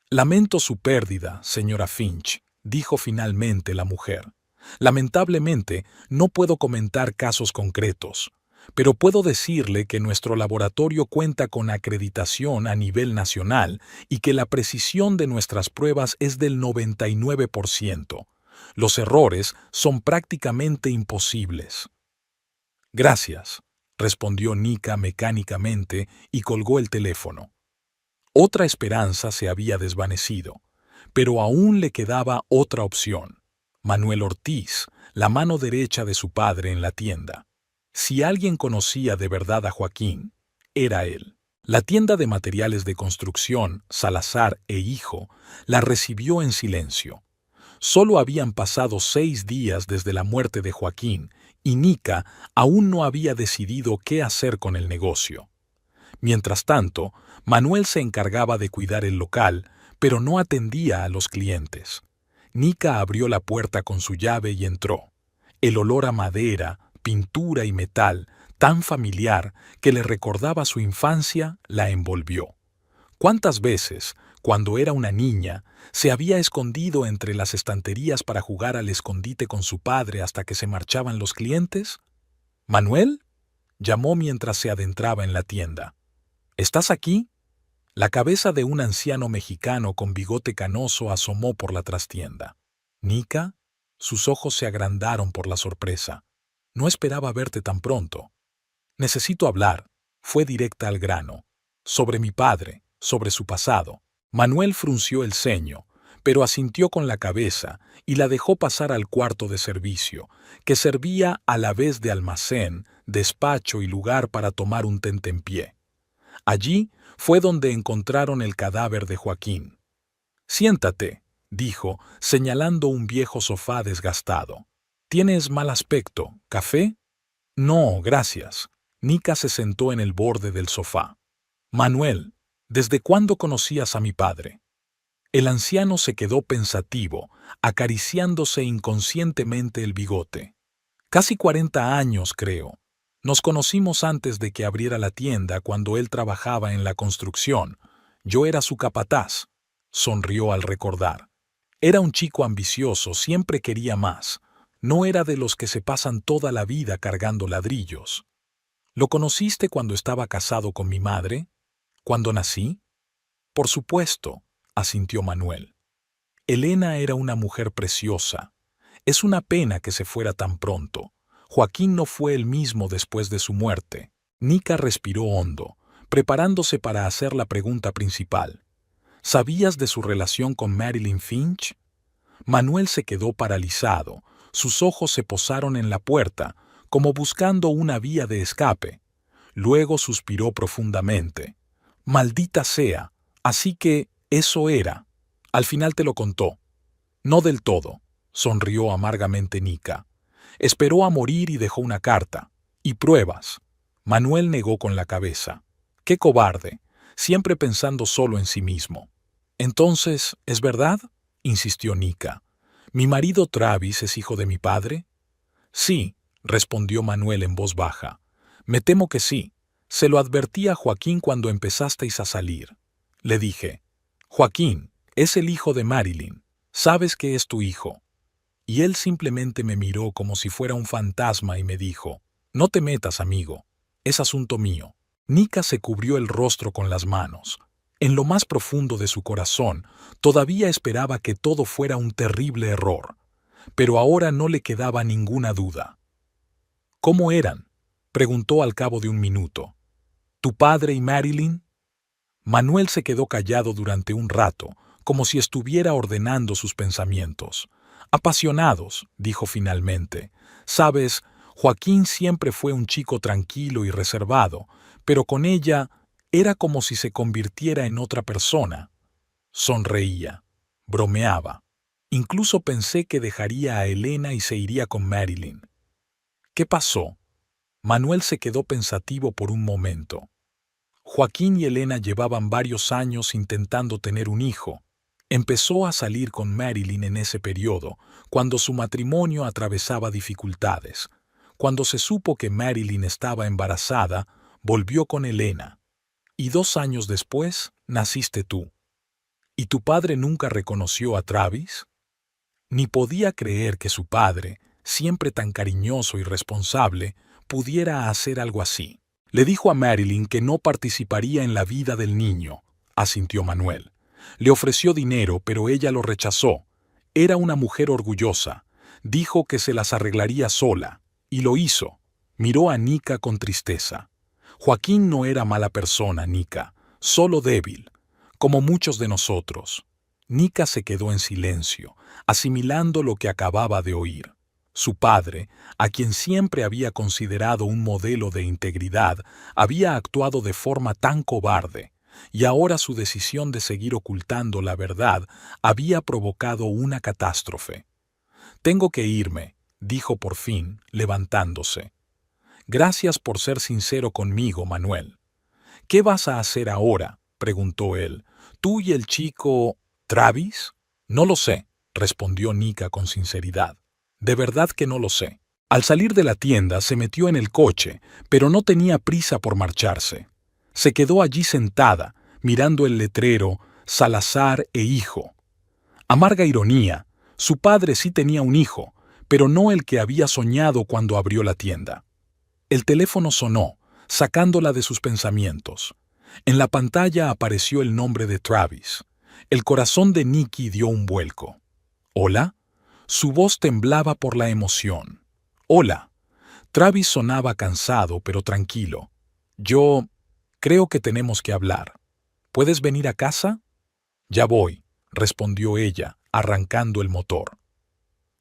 Lamento su pérdida, señora Finch, dijo finalmente la mujer. Lamentablemente, no puedo comentar casos concretos, pero puedo decirle que nuestro laboratorio cuenta con acreditación a nivel nacional y que la precisión de nuestras pruebas es del 99%. Los errores son prácticamente imposibles. Gracias, respondió Nika mecánicamente y colgó el teléfono. Otra esperanza se había desvanecido, pero aún le quedaba otra opción. Manuel Ortiz, la mano derecha de su padre en la tienda. Si alguien conocía de verdad a Joaquín, era él. La tienda de materiales de construcción, Salazar e Hijo, la recibió en silencio. Solo habían pasado 6 días desde la muerte de Joaquín y Nika aún no había decidido qué hacer con el negocio. Mientras tanto, Manuel se encargaba de cuidar el local, pero no atendía a los clientes. Nika abrió la puerta con su llave y entró. El olor a madera, pintura y metal, tan familiar que le recordaba su infancia, la envolvió. ¿Cuántas veces, cuando era una niña, se había escondido entre las estanterías para jugar al escondite con su padre hasta que se marchaban los clientes? ¿Manuel?, llamó mientras se adentraba en la tienda. ¿Estás aquí? La cabeza de un anciano mexicano con bigote canoso asomó por la trastienda. ¿Nika? Sus ojos se agrandaron por la sorpresa. No esperaba verte tan pronto. Necesito hablar. Fue directa al grano. Sobre mi padre, sobre su pasado. Manuel frunció el ceño, pero asintió con la cabeza y la dejó pasar al cuarto de servicio, que servía a la vez de almacén, despacho y lugar para tomar un tentempié. Allí fue donde encontraron el cadáver de Joaquín. «Siéntate», dijo, señalando un viejo sofá desgastado. «Tienes mal aspecto. ¿Café?» «No, gracias». Nika se sentó en el borde del sofá. «Manuel, ¿desde cuándo conocías a mi padre?» El anciano se quedó pensativo, acariciándose inconscientemente el bigote. «Casi 40 años, creo. Nos conocimos antes de que abriera la tienda cuando él trabajaba en la construcción. Yo era su capataz», sonrió al recordar. «Era un chico ambicioso, siempre quería más. No era de los que se pasan toda la vida cargando ladrillos». «¿Lo conociste cuando estaba casado con mi madre? ¿Cuando nací?» «Por supuesto», asintió Manuel. «Elena era una mujer preciosa. Es una pena que se fuera tan pronto. Joaquín no fue el mismo después de su muerte». Nika respiró hondo, preparándose para hacer la pregunta principal. «¿Sabías de su relación con Marilyn Finch?» Manuel se quedó paralizado. Sus ojos se posaron en la puerta, como buscando una vía de escape. Luego suspiró profundamente. «Maldita sea. Así que eso era. Al final te lo contó». «No del todo», sonrió amargamente Nika. «Esperó a morir y dejó una carta. Y pruebas». Manuel negó con la cabeza. «Qué cobarde, siempre pensando solo en sí mismo». «Entonces, ¿es verdad?», insistió Nika. «¿Mi marido Travis es hijo de mi padre?» «Sí», respondió Manuel en voz baja. «Me temo que sí. Se lo advertí a Joaquín cuando empezasteis a salir. Le dije, Joaquín, es el hijo de Marilyn. Sabes que es tu hijo». Y él simplemente me miró como si fuera un fantasma y me dijo, «No te metas, amigo. Es asunto mío». Nika se cubrió el rostro con las manos. En lo más profundo de su corazón, todavía esperaba que todo fuera un terrible error. Pero ahora no le quedaba ninguna duda. «¿Cómo eran?», preguntó al cabo de un minuto. «¿Tu padre y Marilyn?» Manuel se quedó callado durante un rato, como si estuviera ordenando sus pensamientos. «Apasionados», dijo finalmente. «Sabes, Joaquín siempre fue un chico tranquilo y reservado, pero con ella era como si se convirtiera en otra persona». Sonreía, bromeaba. «Incluso pensé que dejaría a Elena y se iría con Marilyn». «¿Qué pasó?». Manuel se quedó pensativo por un momento. «Joaquín y Elena llevaban varios años intentando tener un hijo. Empezó a salir con Marilyn en ese periodo, cuando su matrimonio atravesaba dificultades. Cuando se supo que Marilyn estaba embarazada, volvió con Elena. Y 2 años después, naciste tú. ¿Y tu padre nunca reconoció a Travis? Ni podía creer que su padre, siempre tan cariñoso y responsable, pudiera hacer algo así. Le dijo a Marilyn que no participaría en la vida del niño, asintió Manuel. Le ofreció dinero, pero ella lo rechazó. Era una mujer orgullosa. Dijo que se las arreglaría sola, y lo hizo. Miró a Nika con tristeza. Joaquín no era mala persona, Nika, solo débil, como muchos de nosotros. Nika se quedó en silencio, asimilando lo que acababa de oír. Su padre, a quien siempre había considerado un modelo de integridad, había actuado de forma tan cobarde, y ahora su decisión de seguir ocultando la verdad había provocado una catástrofe. «Tengo que irme», dijo por fin, levantándose. «Gracias por ser sincero conmigo, Manuel». «¿Qué vas a hacer ahora?», preguntó él. «¿Tú y el chico Travis?» «No lo sé», respondió Nika con sinceridad. «De verdad que no lo sé». Al salir de la tienda se metió en el coche, pero no tenía prisa por marcharse. Se quedó allí sentada, mirando el letrero Salazar e hijo. Amarga ironía, su padre sí tenía un hijo, pero no el que había soñado cuando abrió la tienda. El teléfono sonó, sacándola de sus pensamientos. En la pantalla apareció el nombre de Travis. El corazón de Nikki dio un vuelco. «¿Hola?» Su voz temblaba por la emoción. «Hola». Travis sonaba cansado, pero tranquilo. «Yo creo que tenemos que hablar. ¿Puedes venir a casa?» «Ya voy», respondió ella, arrancando el motor.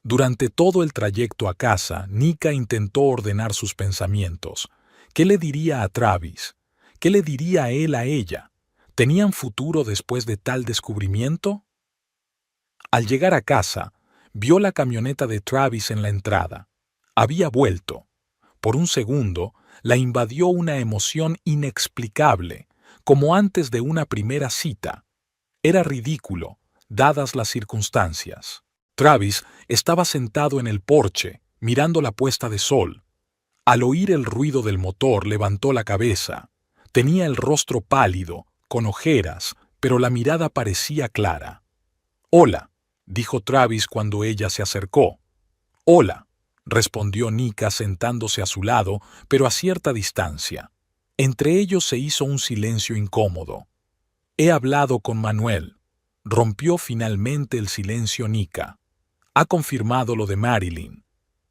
Durante todo el trayecto a casa, Nika intentó ordenar sus pensamientos. ¿Qué le diría a Travis? ¿Qué le diría él a ella? ¿Tenían futuro después de tal descubrimiento? Al llegar a casa, vio la camioneta de Travis en la entrada. Había vuelto. Por un segundo, la invadió una emoción inexplicable, como antes de una primera cita. Era ridículo, dadas las circunstancias. Travis estaba sentado en el porche, mirando la puesta de sol. Al oír el ruido del motor, levantó la cabeza. Tenía el rostro pálido, con ojeras, pero la mirada parecía clara. «Hola», dijo Travis cuando ella se acercó. «Hola», respondió Nika sentándose a su lado, pero a cierta distancia. Entre ellos se hizo un silencio incómodo. «He hablado con Manuel», rompió finalmente el silencio Nika. «Ha confirmado lo de Marilyn».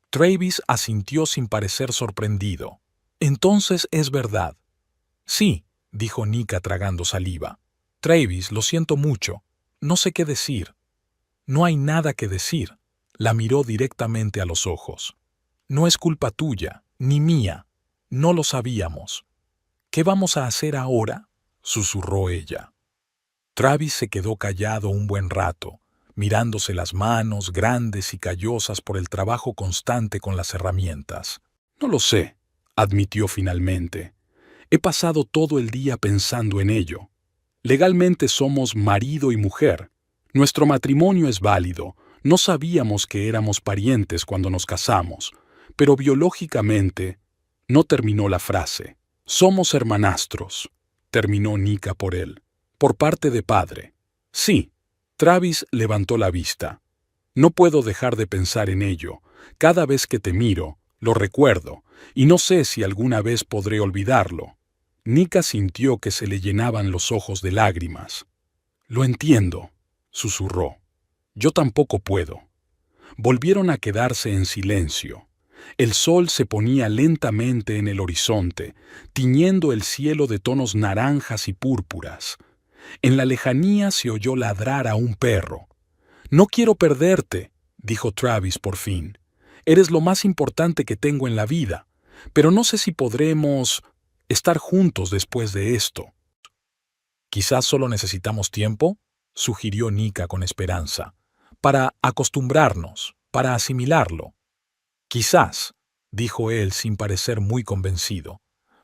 Travis asintió sin parecer sorprendido. «Entonces es verdad». «Sí», dijo Nika tragando saliva. «Travis, lo siento mucho. No sé qué decir». «No hay nada que decir», la miró directamente a los ojos. «No es culpa tuya, ni mía. No lo sabíamos». «¿Qué vamos a hacer ahora?», susurró ella. Travis se quedó callado un buen rato, mirándose las manos grandes y callosas por el trabajo constante con las herramientas. «No lo sé», admitió finalmente. «He pasado todo el día pensando en ello. Legalmente somos marido y mujer. Nuestro matrimonio es válido. No sabíamos que éramos parientes cuando nos casamos, pero biológicamente…» No terminó la frase. «Somos hermanastros», terminó Nika por él. «Por parte de padre». «Sí». Travis levantó la vista. «No puedo dejar de pensar en ello. Cada vez que te miro, lo recuerdo, y no sé si alguna vez podré olvidarlo». Nika sintió que se le llenaban los ojos de lágrimas. «Lo entiendo», susurró. «Yo tampoco puedo». Volvieron a quedarse en silencio. El sol se ponía lentamente en el horizonte, tiñendo el cielo de tonos naranjas y púrpuras. En la lejanía se oyó ladrar a un perro. «No quiero perderte», dijo Travis por fin. «Eres lo más importante que tengo en la vida, pero no sé si podremos estar juntos después de esto». «Quizás solo necesitamos tiempo», sugirió Nika con esperanza, «para acostumbrarnos, para asimilarlo». «Quizás», dijo él sin parecer muy convencido,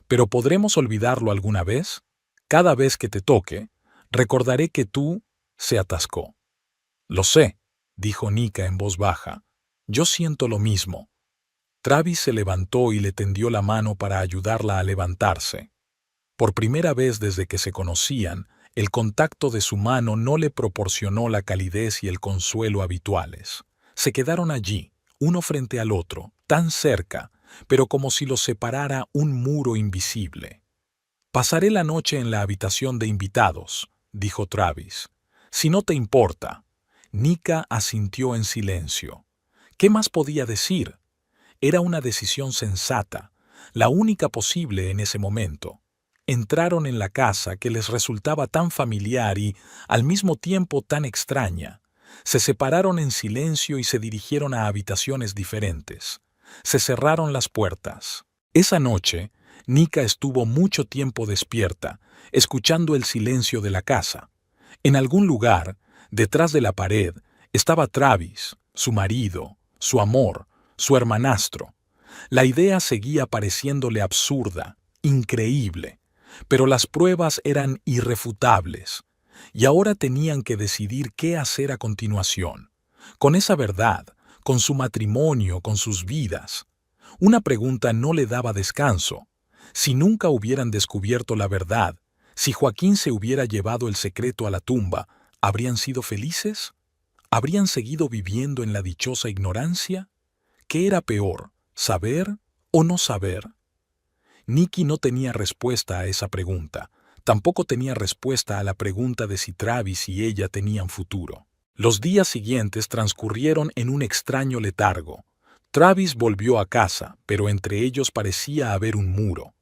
«pero ¿podremos olvidarlo alguna vez? Cada vez que te toque, recordaré que tú…» Se atascó. Lo sé, dijo Nika en voz baja. Yo siento lo mismo. Travis se levantó y le tendió la mano para ayudarla a levantarse. Por primera vez desde que se conocían, el contacto de su mano no le proporcionó la calidez y el consuelo habituales. Se quedaron allí, uno frente al otro, tan cerca, pero como si los separara un muro invisible. «Pasaré la noche en la habitación de invitados», dijo Travis. «Si no te importa». Nika asintió en silencio. ¿Qué más podía decir? Era una decisión sensata, la única posible en ese momento. Entraron en la casa que les resultaba tan familiar y, al mismo tiempo, tan extraña. Se separaron en silencio y se dirigieron a habitaciones diferentes. Se cerraron las puertas. Esa noche, Nika estuvo mucho tiempo despierta, escuchando el silencio de la casa. En algún lugar, detrás de la pared, estaba Travis, su marido, su amor, su hermanastro. La idea seguía pareciéndole absurda, increíble, pero las pruebas eran irrefutables, y ahora tenían que decidir qué hacer a continuación. Con esa verdad, con su matrimonio, con sus vidas. Una pregunta no le daba descanso. Si nunca hubieran descubierto la verdad, si Joaquín se hubiera llevado el secreto a la tumba, ¿habrían sido felices? ¿Habrían seguido viviendo en la dichosa ignorancia? ¿Qué era peor, saber o no saber? Nikki no tenía respuesta a esa pregunta. Tampoco tenía respuesta a la pregunta de si Travis y ella tenían futuro. Los días siguientes transcurrieron en un extraño letargo. Travis volvió a casa, pero entre ellos parecía haber un muro.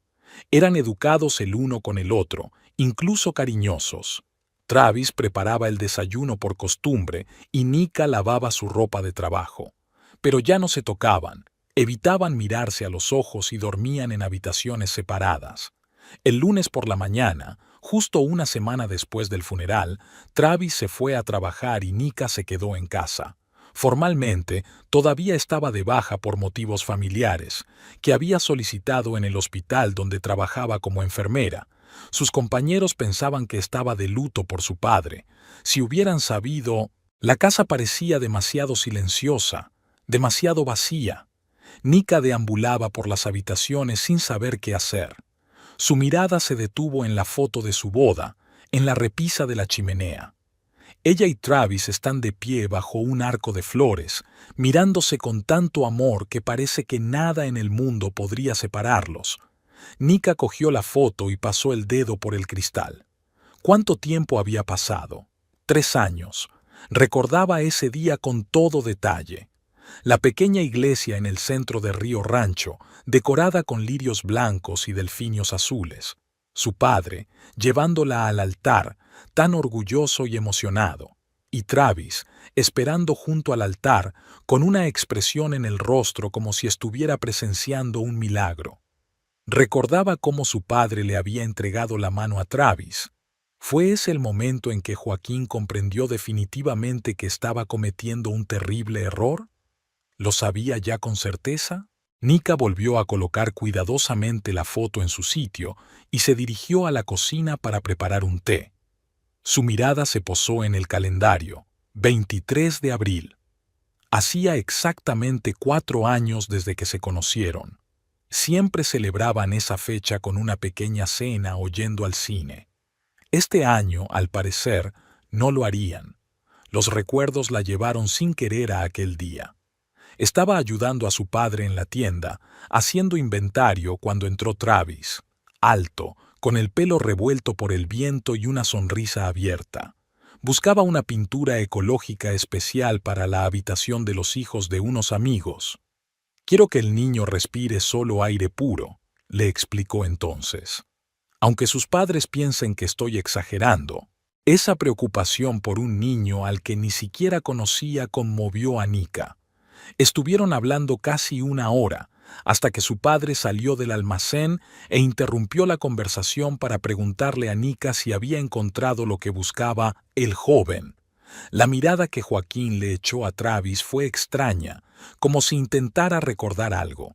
Eran educados el uno con el otro, incluso cariñosos. Travis preparaba el desayuno por costumbre y Nika lavaba su ropa de trabajo. Pero ya no se tocaban, evitaban mirarse a los ojos y dormían en habitaciones separadas. El lunes por la mañana, justo una semana después del funeral, Travis se fue a trabajar y Nika se quedó en casa. Formalmente, todavía estaba de baja por motivos familiares, que había solicitado en el hospital donde trabajaba como enfermera. Sus compañeros pensaban que estaba de luto por su padre. Si hubieran sabido, la casa parecía demasiado silenciosa, demasiado vacía. Nika deambulaba por las habitaciones sin saber qué hacer. Su mirada se detuvo en la foto de su boda, en la repisa de la chimenea. Ella y Travis están de pie bajo un arco de flores, mirándose con tanto amor que parece que nada en el mundo podría separarlos. Nika cogió la foto y pasó el dedo por el cristal. ¿Cuánto tiempo había pasado? 3 años. Recordaba ese día con todo detalle. La pequeña iglesia en el centro de Río Rancho, decorada con lirios blancos y delfinios azules. Su padre, llevándola al altar, tan orgulloso y emocionado. Y Travis, esperando junto al altar, con una expresión en el rostro como si estuviera presenciando un milagro. Recordaba cómo su padre le había entregado la mano a Travis. ¿Fue ese el momento en que Joaquín comprendió definitivamente que estaba cometiendo un terrible error? ¿Lo sabía ya con certeza? Nika volvió a colocar cuidadosamente la foto en su sitio y se dirigió a la cocina para preparar un té. Su mirada se posó en el calendario, 23 de abril. Hacía exactamente 4 años desde que se conocieron. Siempre celebraban esa fecha con una pequeña cena o yendo al cine. Este año, al parecer, no lo harían. Los recuerdos la llevaron sin querer a aquel día. Estaba ayudando a su padre en la tienda, haciendo inventario cuando entró Travis, alto, con el pelo revuelto por el viento y una sonrisa abierta. Buscaba una pintura ecológica especial para la habitación de los hijos de unos amigos. «Quiero que el niño respire solo aire puro», le explicó entonces. Aunque sus padres piensen que estoy exagerando, esa preocupación por un niño al que ni siquiera conocía conmovió a Nika. Estuvieron hablando casi 1 hora, hasta que su padre salió del almacén e interrumpió la conversación para preguntarle a Nika si había encontrado lo que buscaba el joven. La mirada que Joaquín le echó a Travis fue extraña, como si intentara recordar algo.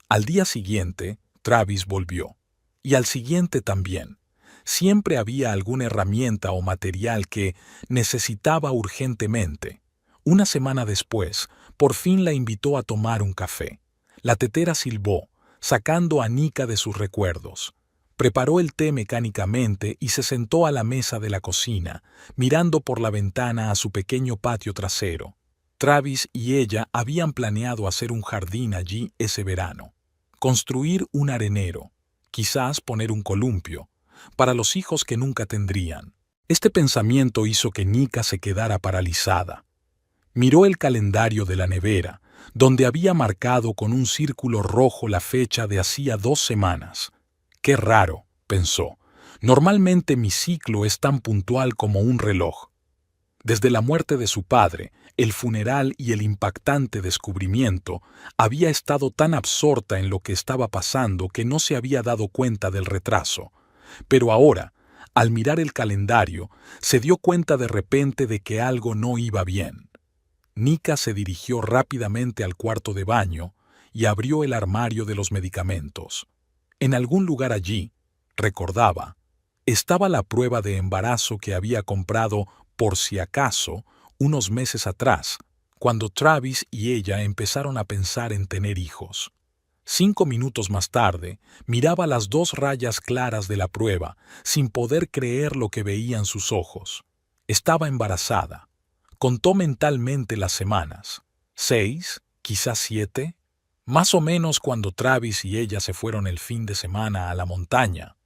Al día siguiente, Travis volvió. Y al siguiente también. Siempre había alguna herramienta o material que necesitaba urgentemente. Una semana después, por fin la invitó a tomar un café. La tetera silbó, sacando a Nika de sus recuerdos. Preparó el té mecánicamente y se sentó a la mesa de la cocina, mirando por la ventana a su pequeño patio trasero. Travis y ella habían planeado hacer un jardín allí ese verano. Construir un arenero, quizás poner un columpio, para los hijos que nunca tendrían. Este pensamiento hizo que Nika se quedara paralizada. Miró el calendario de la nevera, donde había marcado con un círculo rojo la fecha de hacía 2 semanas. Qué raro, pensó. Normalmente mi ciclo es tan puntual como un reloj. Desde la muerte de su padre, el funeral y el impactante descubrimiento, había estado tan absorta en lo que estaba pasando que no se había dado cuenta del retraso. Pero ahora, al mirar el calendario, se dio cuenta de repente de que algo no iba bien. Nika se dirigió rápidamente al cuarto de baño y abrió el armario de los medicamentos. En algún lugar allí, recordaba, estaba la prueba de embarazo que había comprado por si acaso unos meses atrás, cuando Travis y ella empezaron a pensar en tener hijos. 5 minutos más tarde, miraba las 2 rayas claras de la prueba, sin poder creer lo que veían sus ojos. Estaba embarazada. Contó mentalmente las semanas. 6, quizás 7. Más o menos cuando Travis y ella se fueron el fin de semana a la montaña.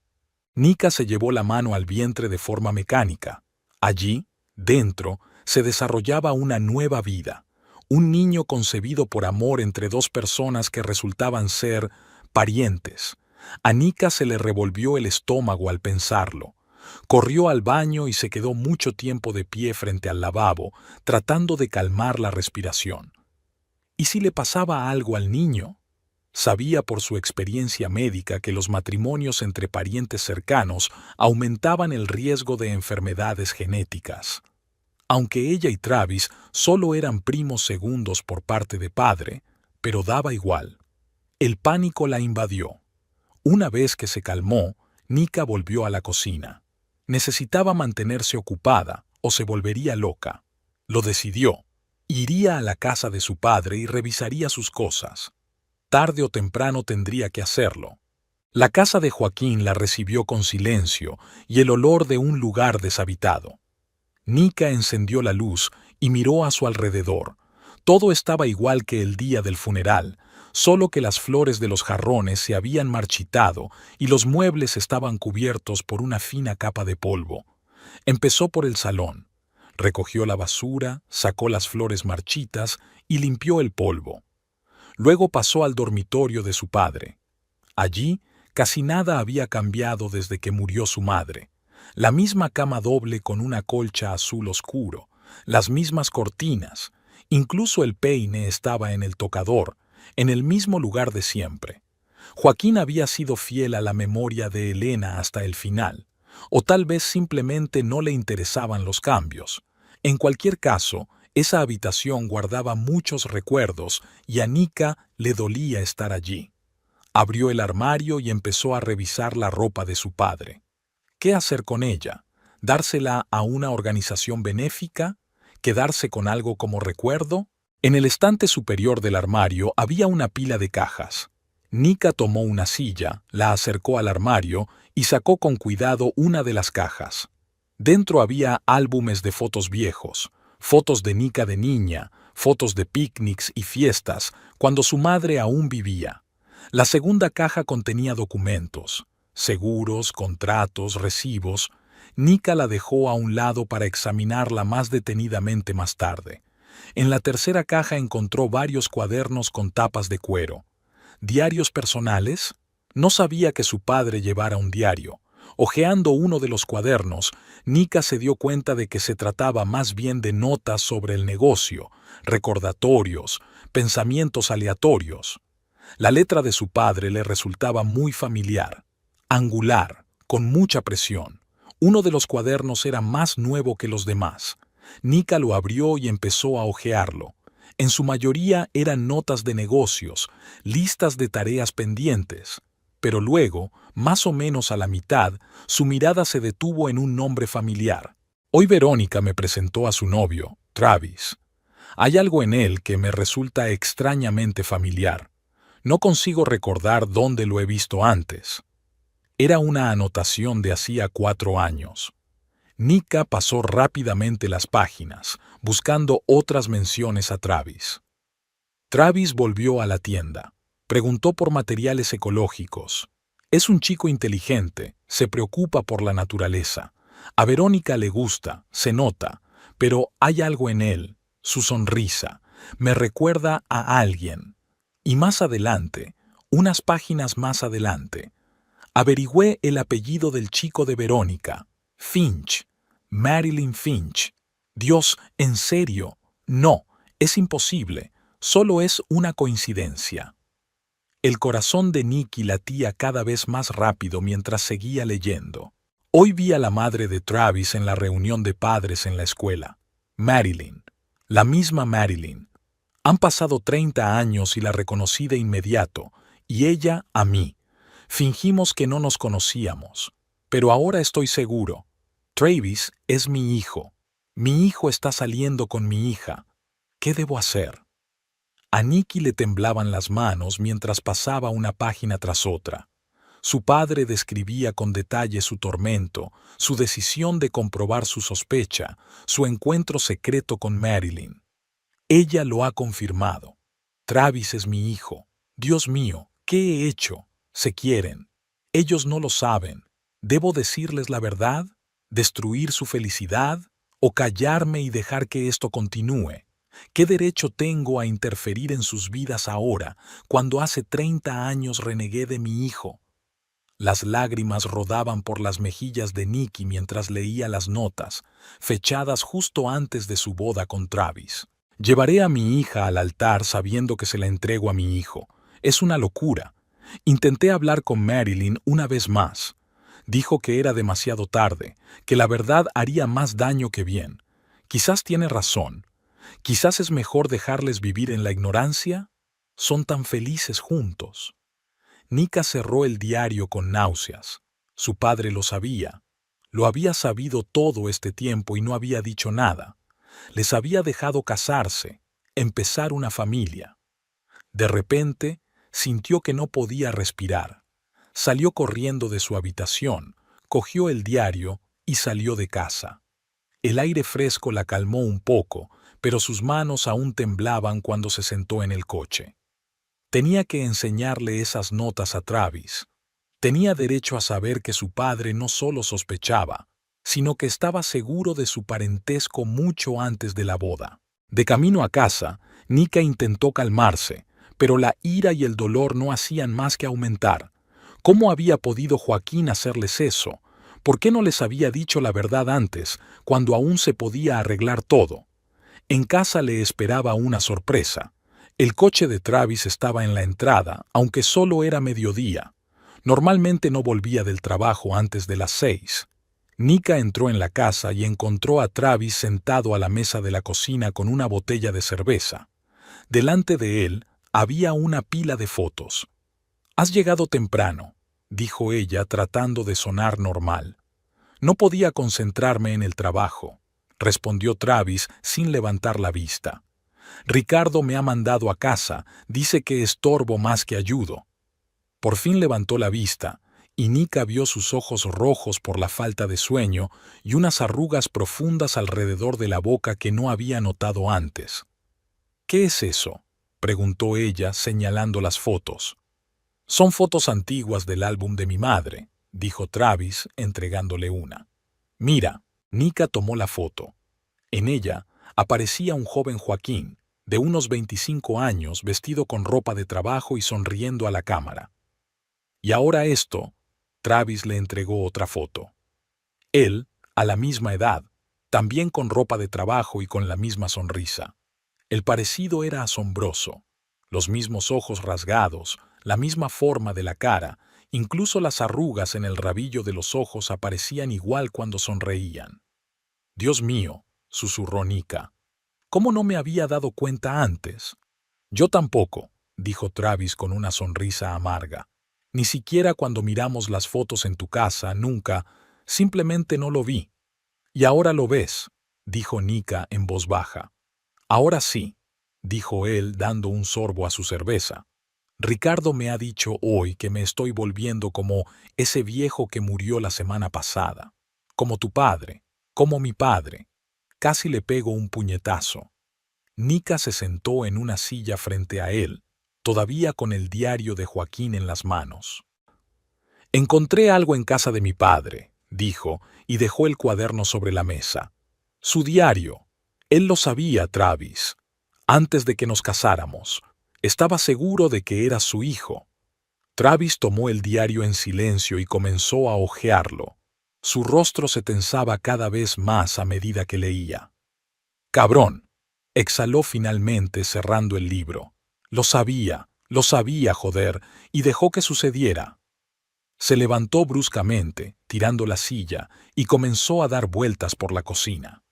Nika se llevó la mano al vientre de forma mecánica. Allí, dentro, se desarrollaba una nueva vida. Un niño concebido por amor entre 2 personas que resultaban ser parientes. A Nika se le revolvió el estómago al pensarlo. Corrió al baño y se quedó mucho tiempo de pie frente al lavabo, tratando de calmar la respiración. ¿Y si le pasaba algo al niño? Sabía por su experiencia médica que los matrimonios entre parientes cercanos aumentaban el riesgo de enfermedades genéticas. Aunque ella y Travis solo eran primos segundos por parte de padre, pero daba igual. El pánico la invadió. Una vez que se calmó, Nika volvió a la cocina. Necesitaba mantenerse ocupada o se volvería loca. Lo decidió. Iría a la casa de su padre y revisaría sus cosas. Tarde o temprano tendría que hacerlo. La casa de Joaquín la recibió con silencio y el olor de un lugar deshabitado. Nika encendió la luz y miró a su alrededor. Todo estaba igual que el día del funeral, solo que las flores de los jarrones se habían marchitado y los muebles estaban cubiertos por una fina capa de polvo. Empezó por el salón. Recogió la basura, sacó las flores marchitas y limpió el polvo. Luego pasó al dormitorio de su padre. Allí, casi nada había cambiado desde que murió su madre. La misma cama doble con una colcha azul oscuro, las mismas cortinas, incluso el peine estaba en el tocador, en el mismo lugar de siempre. Joaquín había sido fiel a la memoria de Elena hasta el final, o tal vez simplemente no le interesaban los cambios. En cualquier caso, esa habitación guardaba muchos recuerdos y a Nika le dolía estar allí. Abrió el armario y empezó a revisar la ropa de su padre. ¿Qué hacer con ella? ¿Dársela a una organización benéfica? ¿Quedarse con algo como recuerdo? En el estante superior del armario había una pila de cajas. Nika tomó una silla, la acercó al armario y sacó con cuidado una de las cajas. Dentro había álbumes de fotos viejos, fotos de Nika de niña, fotos de picnics y fiestas, cuando su madre aún vivía. La segunda caja contenía documentos, seguros, contratos, recibos. Nika la dejó a un lado para examinarla más detenidamente más tarde. En la tercera caja encontró varios cuadernos con tapas de cuero. ¿Diarios personales? No sabía que su padre llevara un diario. Hojeando uno de los cuadernos, Nika se dio cuenta de que se trataba más bien de notas sobre el negocio, recordatorios, pensamientos aleatorios. La letra de su padre le resultaba muy familiar, angular, con mucha presión. Uno de los cuadernos era más nuevo que los demás. Nika lo abrió y empezó a hojearlo. En su mayoría eran notas de negocios, listas de tareas pendientes. pero luego, más o menos a la mitad, su mirada se detuvo en un nombre familiar. Hoy Verónica me presentó a su novio, Travis. Hay algo en él que me resulta extrañamente familiar. No consigo recordar dónde lo he visto antes. Era una anotación de hacía 4 años. Nika pasó rápidamente las páginas, buscando otras menciones a Travis. Travis volvió a la tienda. Preguntó por materiales ecológicos. Es un chico inteligente, se preocupa por la naturaleza. A Verónica le gusta, se nota, pero hay algo en él, su sonrisa, me recuerda a alguien. Y más adelante, unas páginas más adelante, averigüé el apellido del chico de Verónica, Finch, Marilyn Finch. Dios, ¿en serio? No, es imposible, solo es una coincidencia. El corazón de Nicky latía cada vez más rápido mientras seguía leyendo. Hoy vi a la madre de Travis en la reunión de padres en la escuela. Marilyn, la misma Marilyn. Han pasado 30 años y la reconocí de inmediato, y ella a mí. Fingimos que no nos conocíamos, pero ahora estoy seguro. Travis es mi hijo. Mi hijo está saliendo con mi hija. ¿Qué debo hacer? A Nicky le temblaban las manos mientras pasaba una página tras otra. Su padre describía con detalle su tormento, su decisión de comprobar su sospecha, su encuentro secreto con Marilyn. Ella lo ha confirmado. Travis es mi hijo. Dios mío, ¿qué he hecho? Se quieren. Ellos no lo saben. ¿Debo decirles la verdad? ¿Destruir su felicidad? ¿O callarme y dejar que esto continúe? ¿Qué derecho tengo a interferir en sus vidas ahora, cuando hace 30 años renegué de mi hijo? Las lágrimas rodaban por las mejillas de Nicky mientras leía las notas, fechadas justo antes de su boda con Travis. Llevaré a mi hija al altar sabiendo que se la entrego a mi hijo. Es una locura. Intenté hablar con Marilyn una vez más. Dijo que era demasiado tarde, que la verdad haría más daño que bien. Quizás tiene razón. Quizás es mejor dejarles vivir en la ignorancia. Son tan felices juntos. Nika cerró el diario con náuseas. Su padre lo sabía. Lo había sabido todo este tiempo y no había dicho nada. Les había dejado casarse, empezar una familia. De repente, sintió que no podía respirar. Salió corriendo de su habitación, cogió el diario y salió de casa. El aire fresco la calmó un poco, pero sus manos aún temblaban cuando se sentó en el coche. Tenía que enseñarle esas notas a Travis. Tenía derecho a saber que su padre no solo sospechaba, sino que estaba seguro de su parentesco mucho antes de la boda. De camino a casa, Nika intentó calmarse, pero la ira y el dolor no hacían más que aumentar. ¿Cómo había podido Joaquín hacerles eso? ¿Por qué no les había dicho la verdad antes, cuando aún se podía arreglar todo? En casa le esperaba una sorpresa. El coche de Travis estaba en la entrada, aunque solo era mediodía. Normalmente no volvía del trabajo antes de las 6. Nika entró en la casa y encontró a Travis sentado a la mesa de la cocina con una botella de cerveza. Delante de él había una pila de fotos. «Has llegado temprano», dijo ella tratando de sonar normal. «No podía concentrarme en el trabajo», respondió Travis sin levantar la vista. «Ricardo me ha mandado a casa, dice que estorbo más que ayudo». Por fin levantó la vista, y Nika vio sus ojos rojos por la falta de sueño y unas arrugas profundas alrededor de la boca que no había notado antes. «¿Qué es eso?», preguntó ella señalando las fotos. «Son fotos antiguas del álbum de mi madre», dijo Travis entregándole una. «Mira». Nika tomó la foto. En ella aparecía un joven Joaquín, de unos 25 años, vestido con ropa de trabajo y sonriendo a la cámara. «Y ahora esto», Travis le entregó otra foto. Él, a la misma edad, también con ropa de trabajo y con la misma sonrisa. El parecido era asombroso. Los mismos ojos rasgados, la misma forma de la cara, incluso las arrugas en el rabillo de los ojos aparecían igual cuando sonreían. «Dios mío», susurró Nika. «¿Cómo no me había dado cuenta antes?» «Yo tampoco», dijo Travis con una sonrisa amarga. Ni siquiera cuando miramos las fotos en tu casa, nunca, simplemente no lo vi. Y ahora lo ves, dijo Nika en voz baja. Ahora sí, dijo él dando un sorbo a su cerveza. Ricardo me ha dicho hoy que me estoy volviendo como ese viejo que murió la semana pasada. Como tu padre, como mi padre. Casi le pego un puñetazo. Nika se sentó en una silla frente a él, todavía con el diario de Joaquín en las manos. Encontré algo en casa de mi padre, dijo, y dejó el cuaderno sobre la mesa. Su diario. Él lo sabía, Travis. Antes de que nos casáramos, estaba seguro de que era su hijo. Travis tomó el diario en silencio y comenzó a hojearlo. Su rostro se tensaba cada vez más a medida que leía. «Cabrón», exhaló finalmente cerrando el libro. Lo sabía, joder, y dejó que sucediera. Se levantó bruscamente, tirando la silla, y comenzó a dar vueltas por la cocina.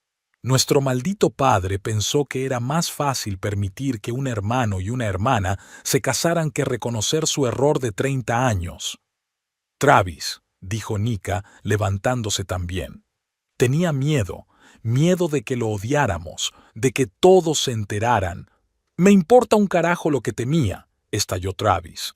Nuestro maldito padre pensó que era más fácil permitir que un hermano y una hermana se casaran que reconocer su error de 30 años. Travis, dijo Nika, levantándose también. Tenía miedo de que lo odiáramos, de que todos se enteraran. Me importa un carajo lo que temía, estalló Travis.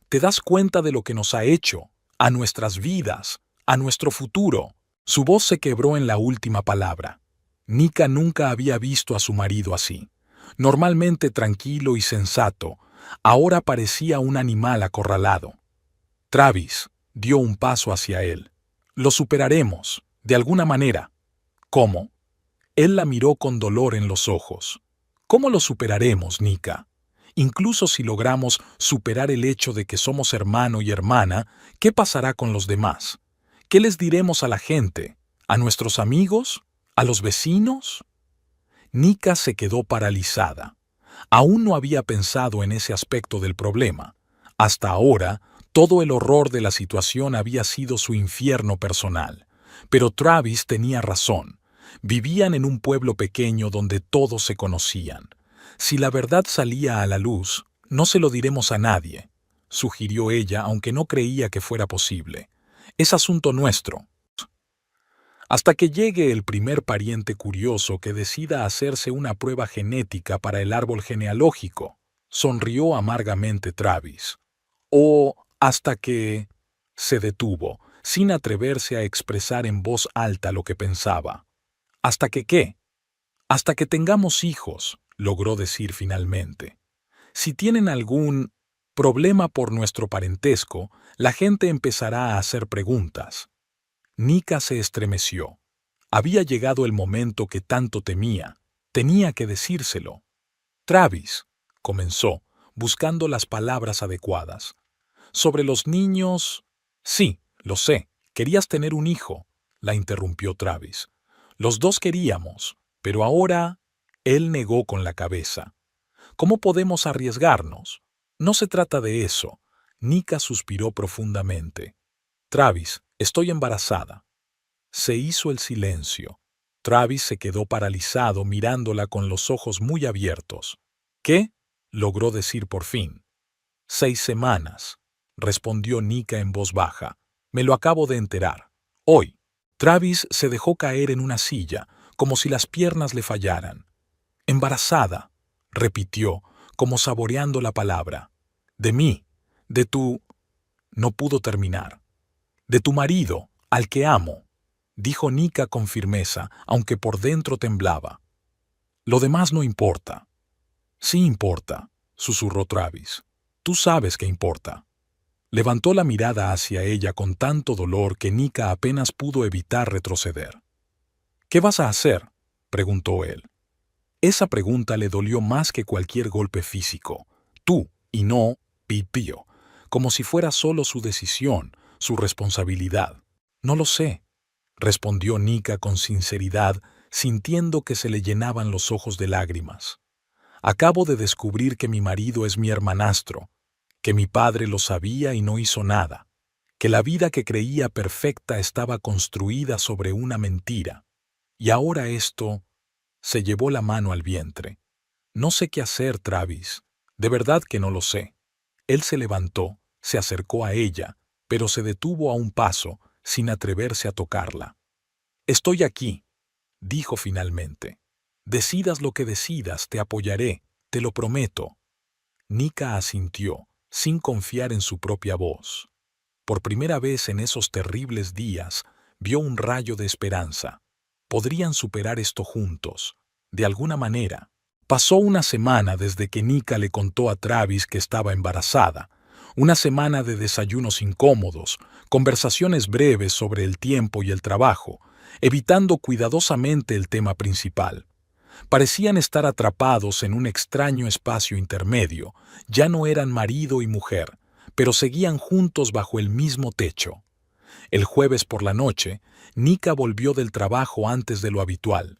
¿Te das cuenta de lo que nos ha hecho? A nuestras vidas, a nuestro futuro. Su voz se quebró en la última palabra. Nika nunca había visto a su marido así. Normalmente tranquilo y sensato, ahora parecía un animal acorralado. Travis dio un paso hacia él. Lo superaremos, de alguna manera. ¿Cómo? Él la miró con dolor en los ojos. ¿Cómo lo superaremos, Nika? Incluso si logramos superar el hecho de que somos hermano y hermana, ¿qué pasará con los demás? ¿Qué les diremos a la gente? ¿A nuestros amigos? ¿A los vecinos? Nika se quedó paralizada. Aún no había pensado en ese aspecto del problema. Hasta ahora, todo el horror de la situación había sido su infierno personal. Pero Travis tenía razón. Vivían en un pueblo pequeño donde todos se conocían. Si la verdad salía a la luz, no se lo diremos a nadie, sugirió ella, aunque no creía que fuera posible. Es asunto nuestro. Hasta que llegue el primer pariente curioso que decida hacerse una prueba genética para el árbol genealógico, sonrió amargamente Travis. O hasta que... Se detuvo, sin atreverse a expresar en voz alta lo que pensaba. ¿Hasta que qué? Hasta que tengamos hijos, logró decir finalmente. Si tienen algún problema por nuestro parentesco, la gente empezará a hacer preguntas. Nika se estremeció. Había llegado el momento que tanto temía. Tenía que decírselo. Travis, comenzó, buscando las palabras adecuadas. Sobre los niños... Sí, lo sé. Querías tener un hijo, la interrumpió Travis. Los dos queríamos, pero ahora... Él negó con la cabeza. ¿Cómo podemos arriesgarnos? No se trata de eso. Nika suspiró profundamente. Travis, estoy embarazada. Se hizo el silencio. Travis se quedó paralizado mirándola con los ojos muy abiertos. ¿Qué? Logró decir por fin. 6 semanas, respondió Nika en voz baja. Me lo acabo de enterar. Hoy. Travis se dejó caer en una silla, como si las piernas le fallaran. Embarazada, repitió, como saboreando la palabra. De mí, de tu... No pudo terminar. De tu marido, al que amo, dijo Nika con firmeza, aunque por dentro temblaba. Lo demás no importa. Sí importa, susurró Travis. Tú sabes que importa. Levantó la mirada hacia ella con tanto dolor que Nika apenas pudo evitar retroceder. ¿Qué vas a hacer?, preguntó él. Esa pregunta le dolió más que cualquier golpe físico. Tú, y no, Pipio, como si fuera solo su decisión, su responsabilidad. No lo sé, respondió Nika con sinceridad, sintiendo que se le llenaban los ojos de lágrimas. Acabo de descubrir que mi marido es mi hermanastro, que mi padre lo sabía y no hizo nada, que la vida que creía perfecta estaba construida sobre una mentira. Y ahora esto... Se llevó la mano al vientre. No sé qué hacer, Travis. De verdad que no lo sé. Él se levantó Se acercó a ella, pero se detuvo a un paso, sin atreverse a tocarla. «Estoy aquí», dijo finalmente. «Decidas lo que decidas, te apoyaré, te lo prometo». Nika asintió, sin confiar en su propia voz. Por primera vez en esos terribles días, vio un rayo de esperanza. Podrían superar esto juntos, de alguna manera. Pasó una semana desde que Nika le contó a Travis que estaba embarazada. Una semana de desayunos incómodos, conversaciones breves sobre el tiempo y el trabajo, evitando cuidadosamente el tema principal. Parecían estar atrapados en un extraño espacio intermedio. Ya no eran marido y mujer, pero seguían juntos bajo el mismo techo. El jueves por la noche, Nika volvió del trabajo antes de lo habitual.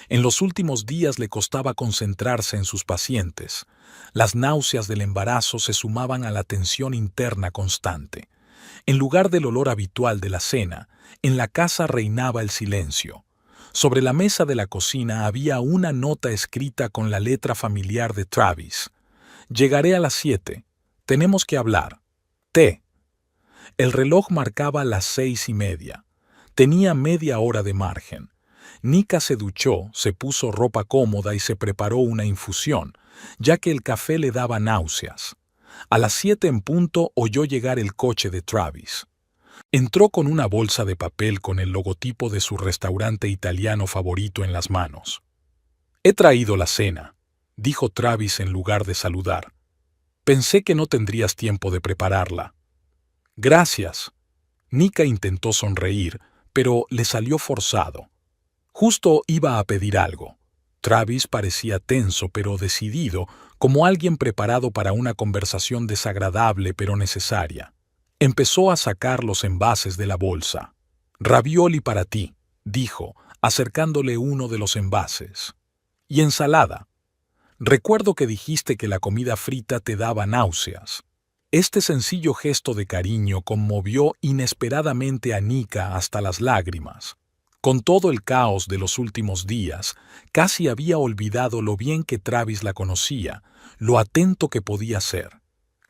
En los últimos días le costaba concentrarse en sus pacientes. Las náuseas del embarazo se sumaban a la tensión interna constante. En lugar del olor habitual de la cena, en la casa reinaba el silencio. Sobre la mesa de la cocina había una nota escrita con la letra familiar de Travis. «Llegaré a las 7. Tenemos que hablar. T». El reloj marcaba las 6:30. Tenía media hora de margen. Nika se duchó, se puso ropa cómoda y se preparó una infusión, ya que el café le daba náuseas. A las 7 en punto oyó llegar el coche de Travis. Entró con una bolsa de papel con el logotipo de su restaurante italiano favorito en las manos. «He traído la cena», dijo Travis en lugar de saludar. «Pensé que no tendrías tiempo de prepararla». «Gracias». Nika intentó sonreír, pero le salió forzado. Justo iba a pedir algo. Travis parecía tenso pero decidido, como alguien preparado para una conversación desagradable pero necesaria. Empezó a sacar los envases de la bolsa. «Ravioli para ti», dijo, acercándole uno de los envases. «Y ensalada. Recuerdo que dijiste que la comida frita te daba náuseas». Este sencillo gesto de cariño conmovió inesperadamente a Nika hasta las lágrimas. Con todo el caos de los últimos días, casi había olvidado lo bien que Travis la conocía, lo atento que podía ser.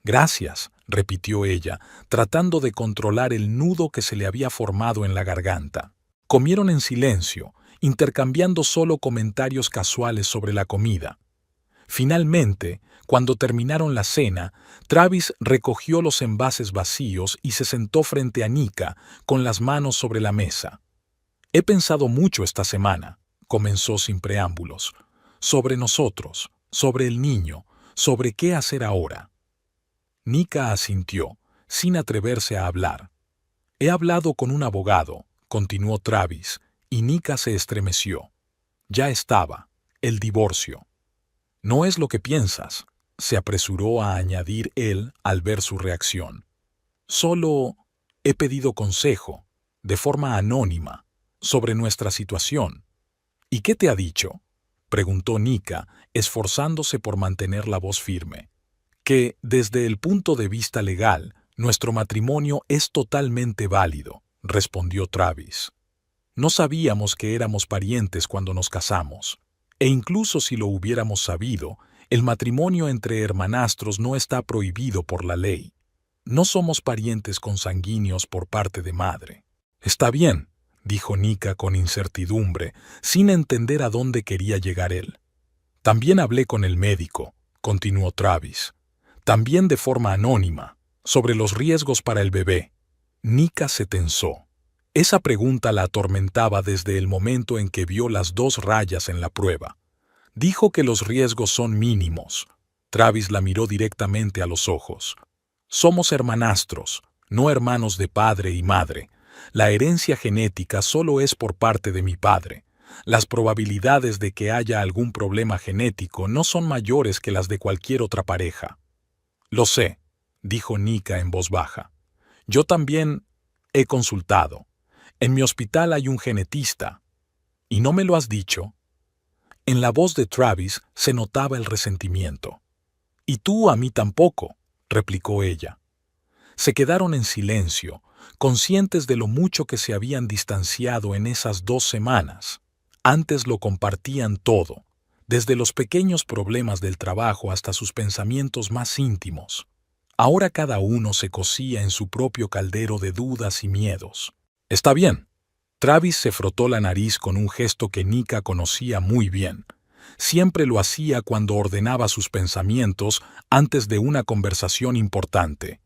«Gracias», repitió ella, tratando de controlar el nudo que se le había formado en la garganta. Comieron en silencio, intercambiando solo comentarios casuales sobre la comida. Finalmente, cuando terminaron la cena, Travis recogió los envases vacíos y se sentó frente a Nika, con las manos sobre la mesa. «He pensado mucho esta semana», comenzó sin preámbulos, «sobre nosotros, sobre el niño, sobre qué hacer ahora». Nika asintió, sin atreverse a hablar. «He hablado con un abogado», continuó Travis, y Nika se estremeció. Ya estaba, el divorcio. «No es lo que piensas», se apresuró a añadir él al ver su reacción. «Solo he pedido consejo, de forma anónima, sobre nuestra situación». «¿Y qué te ha dicho?», preguntó Nika, esforzándose por mantener la voz firme. «Que, desde el punto de vista legal, nuestro matrimonio es totalmente válido», respondió Travis. «No sabíamos que éramos parientes cuando nos casamos, e incluso si lo hubiéramos sabido, el matrimonio entre hermanastros no está prohibido por la ley. No somos parientes consanguíneos por parte de madre». «Está bien», dijo Nika con incertidumbre, sin entender a dónde quería llegar él. «También hablé con el médico», continuó Travis. «También de forma anónima, sobre los riesgos para el bebé». Nika se tensó. Esa pregunta la atormentaba desde el momento en que vio las 2 rayas en la prueba. Dijo que los riesgos son mínimos. Travis la miró directamente a los ojos. «Somos hermanastros, no hermanos de padre y madre. La herencia genética solo es por parte de mi padre. Las probabilidades de que haya algún problema genético no son mayores que las de cualquier otra pareja». «Lo sé», dijo Nika en voz baja. «Yo también he consultado. En mi hospital hay un genetista. ¿Y no me lo has dicho?». En la voz de Travis se notaba el resentimiento. «Y tú a mí tampoco», replicó ella. Se quedaron en silencio, conscientes de lo mucho que se habían distanciado en esas 2 semanas. Antes lo compartían todo, desde los pequeños problemas del trabajo hasta sus pensamientos más íntimos. Ahora cada uno se cocía en su propio caldero de dudas y miedos. Está bien. Travis se frotó la nariz con un gesto que Nika conocía muy bien. Siempre lo hacía cuando ordenaba sus pensamientos antes de una conversación importante.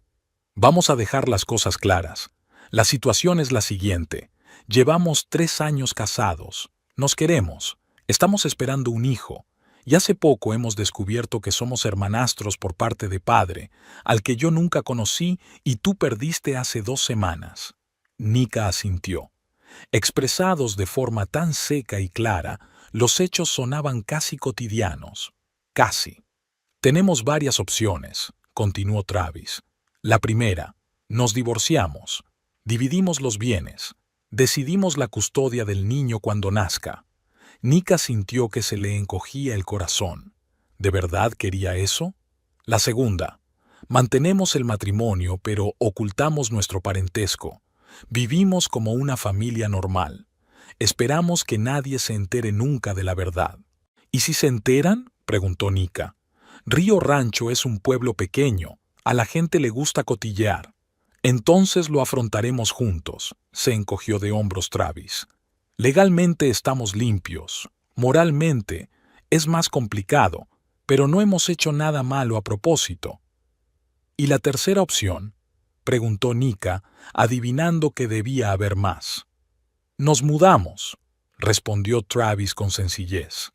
Vamos a dejar las cosas claras. La situación es la siguiente. Llevamos 3 años casados. Nos queremos. Estamos esperando un hijo. Y hace poco hemos descubierto que somos hermanastros por parte de padre, al que yo nunca conocí y tú perdiste hace 2 semanas. Nika asintió. Expresados de forma tan seca y clara, los hechos sonaban casi cotidianos. Casi. Tenemos varias opciones, continuó Travis. La primera, nos divorciamos, dividimos los bienes, decidimos la custodia del niño cuando nazca. Nika sintió que se le encogía el corazón. ¿De verdad quería eso? La segunda, mantenemos el matrimonio pero ocultamos nuestro parentesco. Vivimos como una familia normal. Esperamos que nadie se entere nunca de la verdad. ¿Y si se enteran?, preguntó Nika. Río Rancho es un pueblo pequeño. A la gente le gusta cotillear. Entonces lo afrontaremos juntos, se encogió de hombros Travis. Legalmente estamos limpios. Moralmente es más complicado, pero no hemos hecho nada malo a propósito. ¿Y la tercera opción?, preguntó Nika, adivinando que debía haber más. Nos mudamos, respondió Travis con sencillez.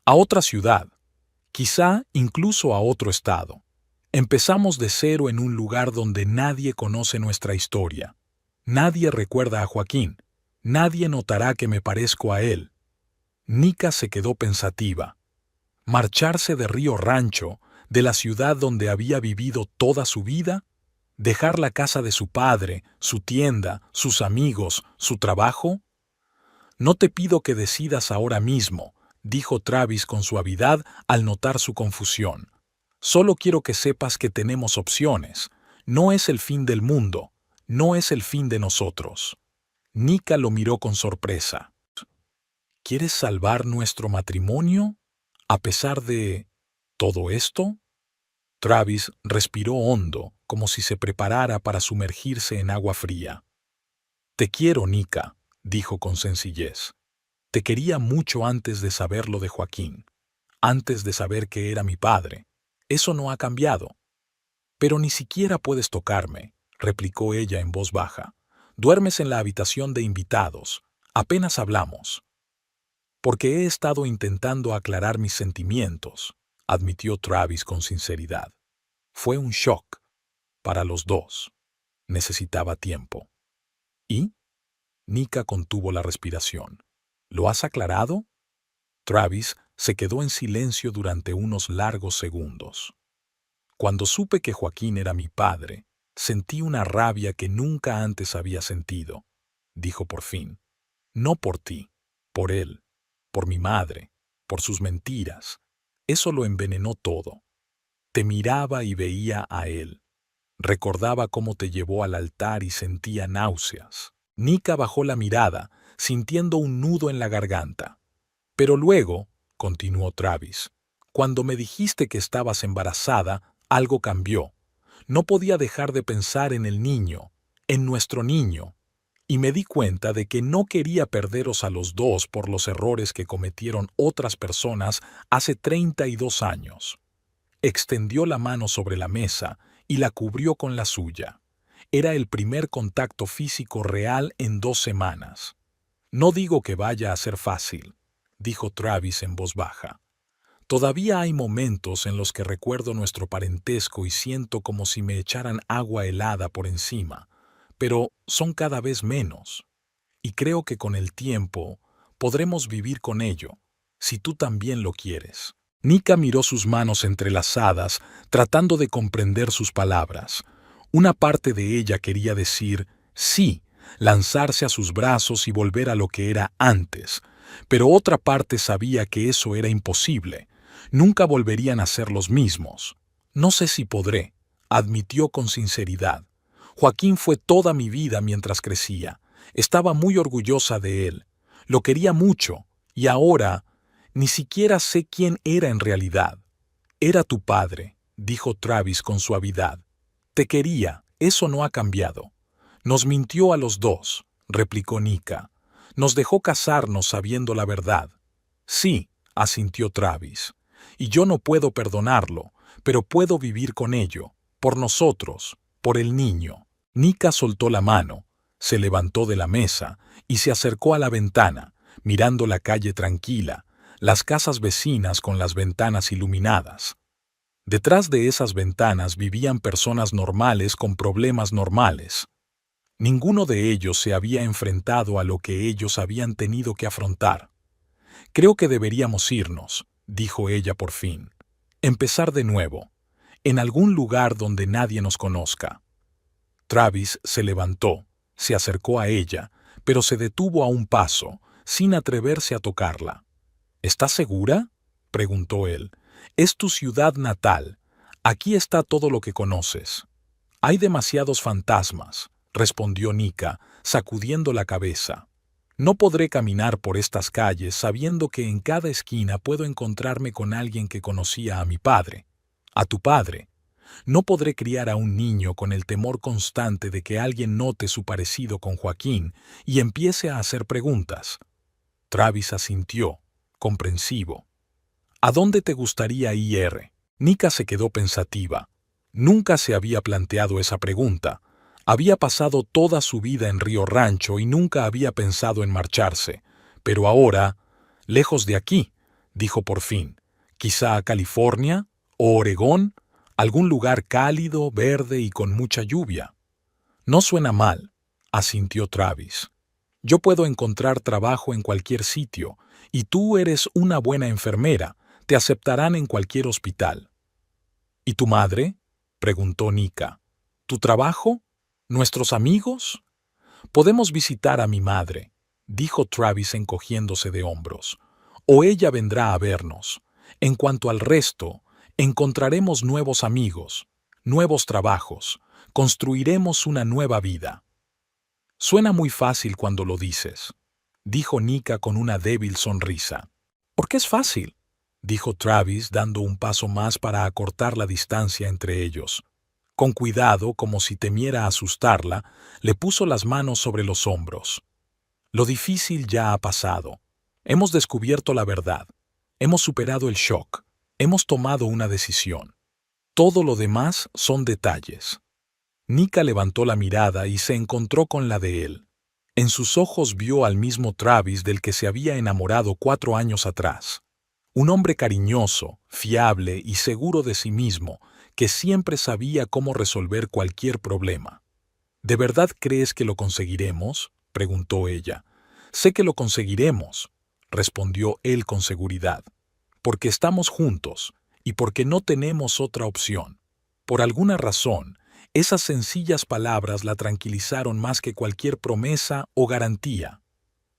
A otra ciudad, quizá incluso a otro estado. Empezamos de cero en un lugar donde nadie conoce nuestra historia. Nadie recuerda a Joaquín. Nadie notará que me parezco a él. Nika se quedó pensativa. Marcharse de Río Rancho, de la ciudad donde había vivido toda su vida, dejar la casa de su padre, su tienda, sus amigos, su trabajo. No te pido que decidas ahora mismo, dijo Travis con suavidad al notar su confusión. Solo quiero que sepas que tenemos opciones. No es el fin del mundo, no es el fin de nosotros. Nika lo miró con sorpresa. ¿Quieres salvar nuestro matrimonio? ¿A pesar de todo esto? Travis respiró hondo, como si se preparara para sumergirse en agua fría. Te quiero, Nika, dijo con sencillez. Te quería mucho antes de saber lo de Joaquín, antes de saber que era mi padre. Eso no ha cambiado. Pero ni siquiera puedes tocarme, replicó ella en voz baja. Duermes en la habitación de invitados. Apenas hablamos. Porque he estado intentando aclarar mis sentimientos, admitió Travis con sinceridad. Fue un shock para los dos. Necesitaba tiempo. ¿Y? Nika contuvo la respiración. ¿Lo has aclarado? Travis se quedó en silencio durante unos largos segundos. Cuando supe que Joaquín era mi padre, sentí una rabia que nunca antes había sentido, dijo por fin. No por ti, por él, por mi madre, por sus mentiras. Eso lo envenenó todo. Te miraba y veía a él. Recordaba cómo te llevó al altar y sentía náuseas. Nika bajó la mirada, sintiendo un nudo en la garganta. Pero luego, continuó Travis, cuando me dijiste que estabas embarazada, algo cambió. No podía dejar de pensar en el niño, en nuestro niño, y me di cuenta de que no quería perderos a los dos por los errores que cometieron otras personas hace 32 años. Extendió la mano sobre la mesa y la cubrió con la suya. Era el primer contacto físico real en 2 semanas. No digo que vaya a ser fácil, dijo Travis en voz baja. Todavía hay momentos en los que recuerdo nuestro parentesco y siento como si me echaran agua helada por encima, pero son cada vez menos. Y creo que con el tiempo podremos vivir con ello, si tú también lo quieres. Nika miró sus manos entrelazadas, tratando de comprender sus palabras. Una parte de ella quería decir sí, lanzarse a sus brazos y volver a lo que era antes, pero otra parte sabía que eso era imposible. Nunca volverían a ser los mismos. No sé si podré, admitió con sinceridad. Joaquín fue toda mi vida mientras crecía. Estaba muy orgullosa de él. Lo quería mucho, y ahora ni siquiera sé quién era en realidad. Era tu padre, dijo Travis con suavidad, Te quería, eso no ha cambiado. Nos mintió a los dos, replicó Nika. Nos dejó casarnos sabiendo la verdad. Sí, asintió Travis. Y yo no puedo perdonarlo, pero puedo vivir con ello, por nosotros, por el niño. Nika soltó la mano, se levantó de la mesa y se acercó a la ventana, mirando la calle tranquila, las casas vecinas con las ventanas iluminadas. Detrás de esas ventanas vivían personas normales con problemas normales. Ninguno de ellos se había enfrentado a lo que ellos habían tenido que afrontar. Creo que deberíamos irnos, dijo ella por fin. Empezar de nuevo, en algún lugar donde nadie nos conozca. Travis se levantó, se acercó a ella, pero se detuvo a un paso, sin atreverse a tocarla. ¿Estás segura?, preguntó él. Es tu ciudad natal. Aquí está todo lo que conoces. Hay demasiados fantasmas, respondió Nika, sacudiendo la cabeza. No podré caminar por estas calles sabiendo que en cada esquina puedo encontrarme con alguien que conocía a mi padre, a tu padre. No podré criar a un niño con el temor constante de que alguien note su parecido con Joaquín y empiece a hacer preguntas. Travis asintió, comprensivo. ¿A dónde te gustaría ir? Nika se quedó pensativa. Nunca se había planteado esa pregunta. Había pasado toda su vida en Río Rancho y nunca había pensado en marcharse. Pero ahora, lejos de aquí, dijo por fin, quizá a California o Oregón, algún lugar cálido, verde y con mucha lluvia. No suena mal, asintió Travis. Yo puedo encontrar trabajo en cualquier sitio, y tú eres una buena enfermera, te aceptarán en cualquier hospital. ¿Y tu madre?, preguntó Nika. ¿Tu trabajo? ¿Nuestros amigos? Podemos visitar a mi madre, dijo Travis encogiéndose de hombros. O ella vendrá a vernos. En cuanto al resto, encontraremos nuevos amigos, nuevos trabajos, construiremos una nueva vida. Suena muy fácil cuando lo dices, dijo Nika con una débil sonrisa. ¿Por qué es fácil?, dijo Travis dando un paso más para acortar la distancia entre ellos. Con cuidado, como si temiera asustarla, le puso las manos sobre los hombros. Lo difícil ya ha pasado. Hemos descubierto la verdad. Hemos superado el shock. Hemos tomado una decisión. Todo lo demás son detalles. Nika levantó la mirada y se encontró con la de él. En sus ojos vio al mismo Travis del que se había enamorado 4 años atrás. Un hombre cariñoso, fiable y seguro de sí mismo, que siempre sabía cómo resolver cualquier problema. ¿De verdad crees que lo conseguiremos?, preguntó ella. Sé que lo conseguiremos, respondió él con seguridad, porque estamos juntos y porque no tenemos otra opción. Por alguna razón, esas sencillas palabras la tranquilizaron más que cualquier promesa o garantía.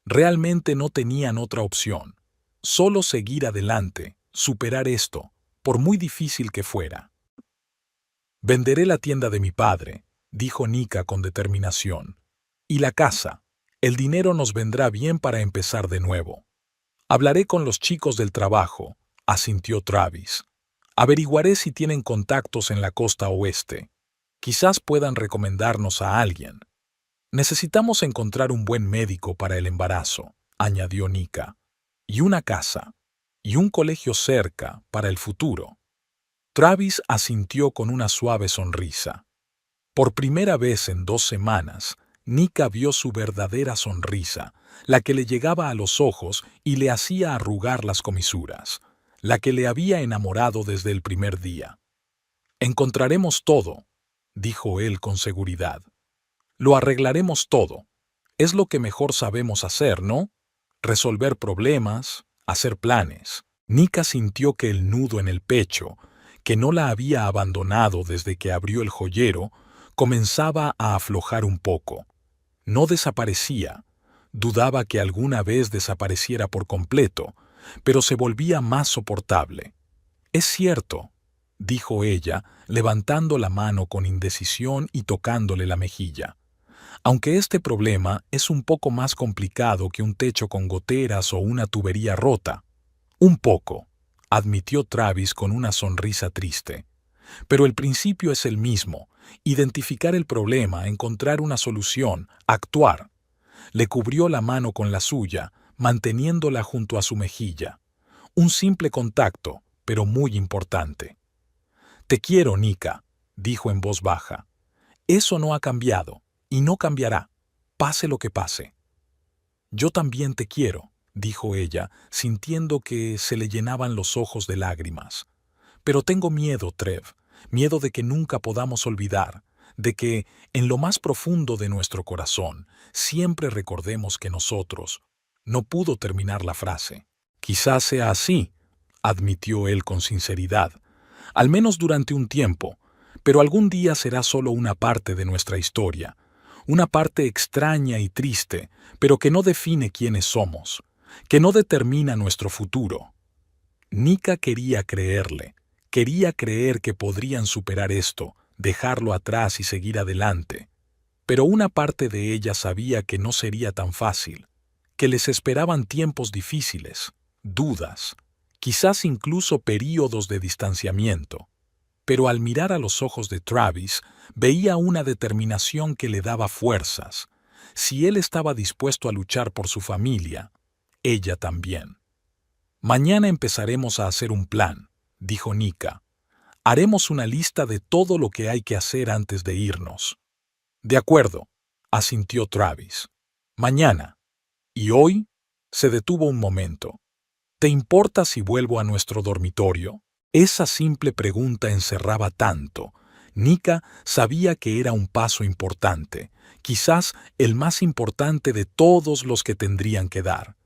Realmente no tenían otra opción. Solo seguir adelante, superar esto, por muy difícil que fuera. Venderé la tienda de mi padre, dijo Nika con determinación. Y la casa. El dinero nos vendrá bien para empezar de nuevo. Hablaré con los chicos del trabajo, asintió Travis. Averiguaré si tienen contactos en la costa oeste. Quizás puedan recomendarnos a alguien. Necesitamos encontrar un buen médico para el embarazo, añadió Nika. Y una casa, y un colegio cerca para el futuro. Travis asintió con una suave sonrisa. Por primera vez en 2 semanas, Nika vio su verdadera sonrisa, la que le llegaba a los ojos y le hacía arrugar las comisuras, la que le había enamorado desde el primer día. Encontraremos todo, dijo él con seguridad. Lo arreglaremos todo. Es lo que mejor sabemos hacer, ¿no? Resolver problemas, hacer planes. Nika sintió que el nudo en el pecho, que no la había abandonado desde que abrió el joyero, comenzaba a aflojar un poco. No desaparecía. Dudaba que alguna vez desapareciera por completo, pero se volvía más soportable. Es cierto, dijo ella, levantando la mano con indecisión y tocándole la mejilla. Aunque este problema es un poco más complicado que un techo con goteras o una tubería rota. Un poco, admitió Travis con una sonrisa triste. Pero el principio es el mismo, Identificar el problema, encontrar una solución, actuar. Le cubrió la mano con la suya, manteniéndola junto a su mejilla. Un simple contacto, pero muy importante. «Te quiero, Nika», dijo en voz baja. «Eso no ha cambiado, y no cambiará, pase lo que pase». «Yo también te quiero», dijo ella, sintiendo que se le llenaban los ojos de lágrimas. «Pero tengo miedo, Trev, miedo de que nunca podamos olvidar, de que, en lo más profundo de nuestro corazón, siempre recordemos que nosotros». No pudo terminar la frase. «Quizás sea así», admitió él con sinceridad, «al menos durante un tiempo, pero algún día será solo una parte de nuestra historia, una parte extraña y triste, pero que no define quiénes somos, que no determina nuestro futuro». Nika quería creerle, quería creer que podrían superar esto, dejarlo atrás y seguir adelante. Pero una parte de ella sabía que no sería tan fácil, que les esperaban tiempos difíciles, dudas, quizás incluso períodos de distanciamiento. Pero al mirar a los ojos de Travis, veía una determinación que le daba fuerzas. Si él estaba dispuesto a luchar por su familia, ella también. «Mañana empezaremos a hacer un plan», dijo Nika. «Haremos una lista de todo lo que hay que hacer antes de irnos». «De acuerdo», asintió Travis. «Mañana. ¿Y hoy?», se detuvo un momento. «¿Te importa si vuelvo a nuestro dormitorio?». Esa simple pregunta encerraba tanto. Nika sabía que era un paso importante, quizás el más importante de todos los que tendrían que dar.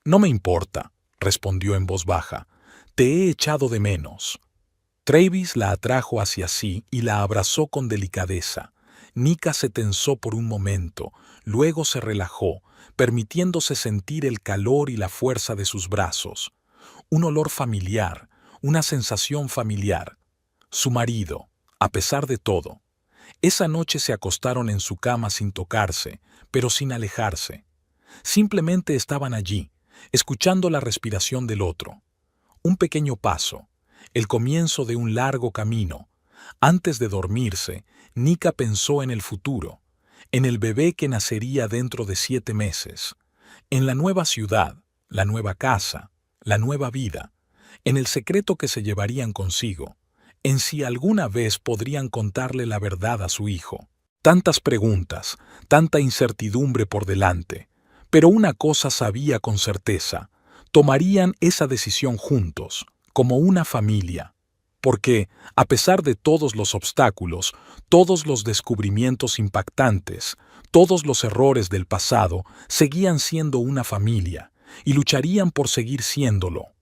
«No me importa», respondió en voz baja. «Te he echado de menos». Travis la atrajo hacia sí y la abrazó con delicadeza. Nika se tensó por un momento, luego se relajó, permitiéndose sentir el calor y la fuerza de sus brazos. Un olor familiar, una sensación familiar. Su marido, a pesar de todo. Esa noche se acostaron en su cama sin tocarse, pero sin alejarse. Simplemente estaban allí, escuchando la respiración del otro. Un pequeño paso, el comienzo de un largo camino. Antes de dormirse, Nika pensó en el futuro, en el bebé que nacería dentro de 7 meses, en la nueva ciudad, la nueva casa, la nueva vida, en el secreto que se llevarían consigo, en si alguna vez podrían contarle la verdad a su hijo. Tantas preguntas, tanta incertidumbre por delante, pero una cosa sabía con certeza: tomarían esa decisión juntos, como una familia. Porque, a pesar de todos los obstáculos, todos los descubrimientos impactantes, todos los errores del pasado, seguían siendo una familia, y lucharían por seguir siéndolo.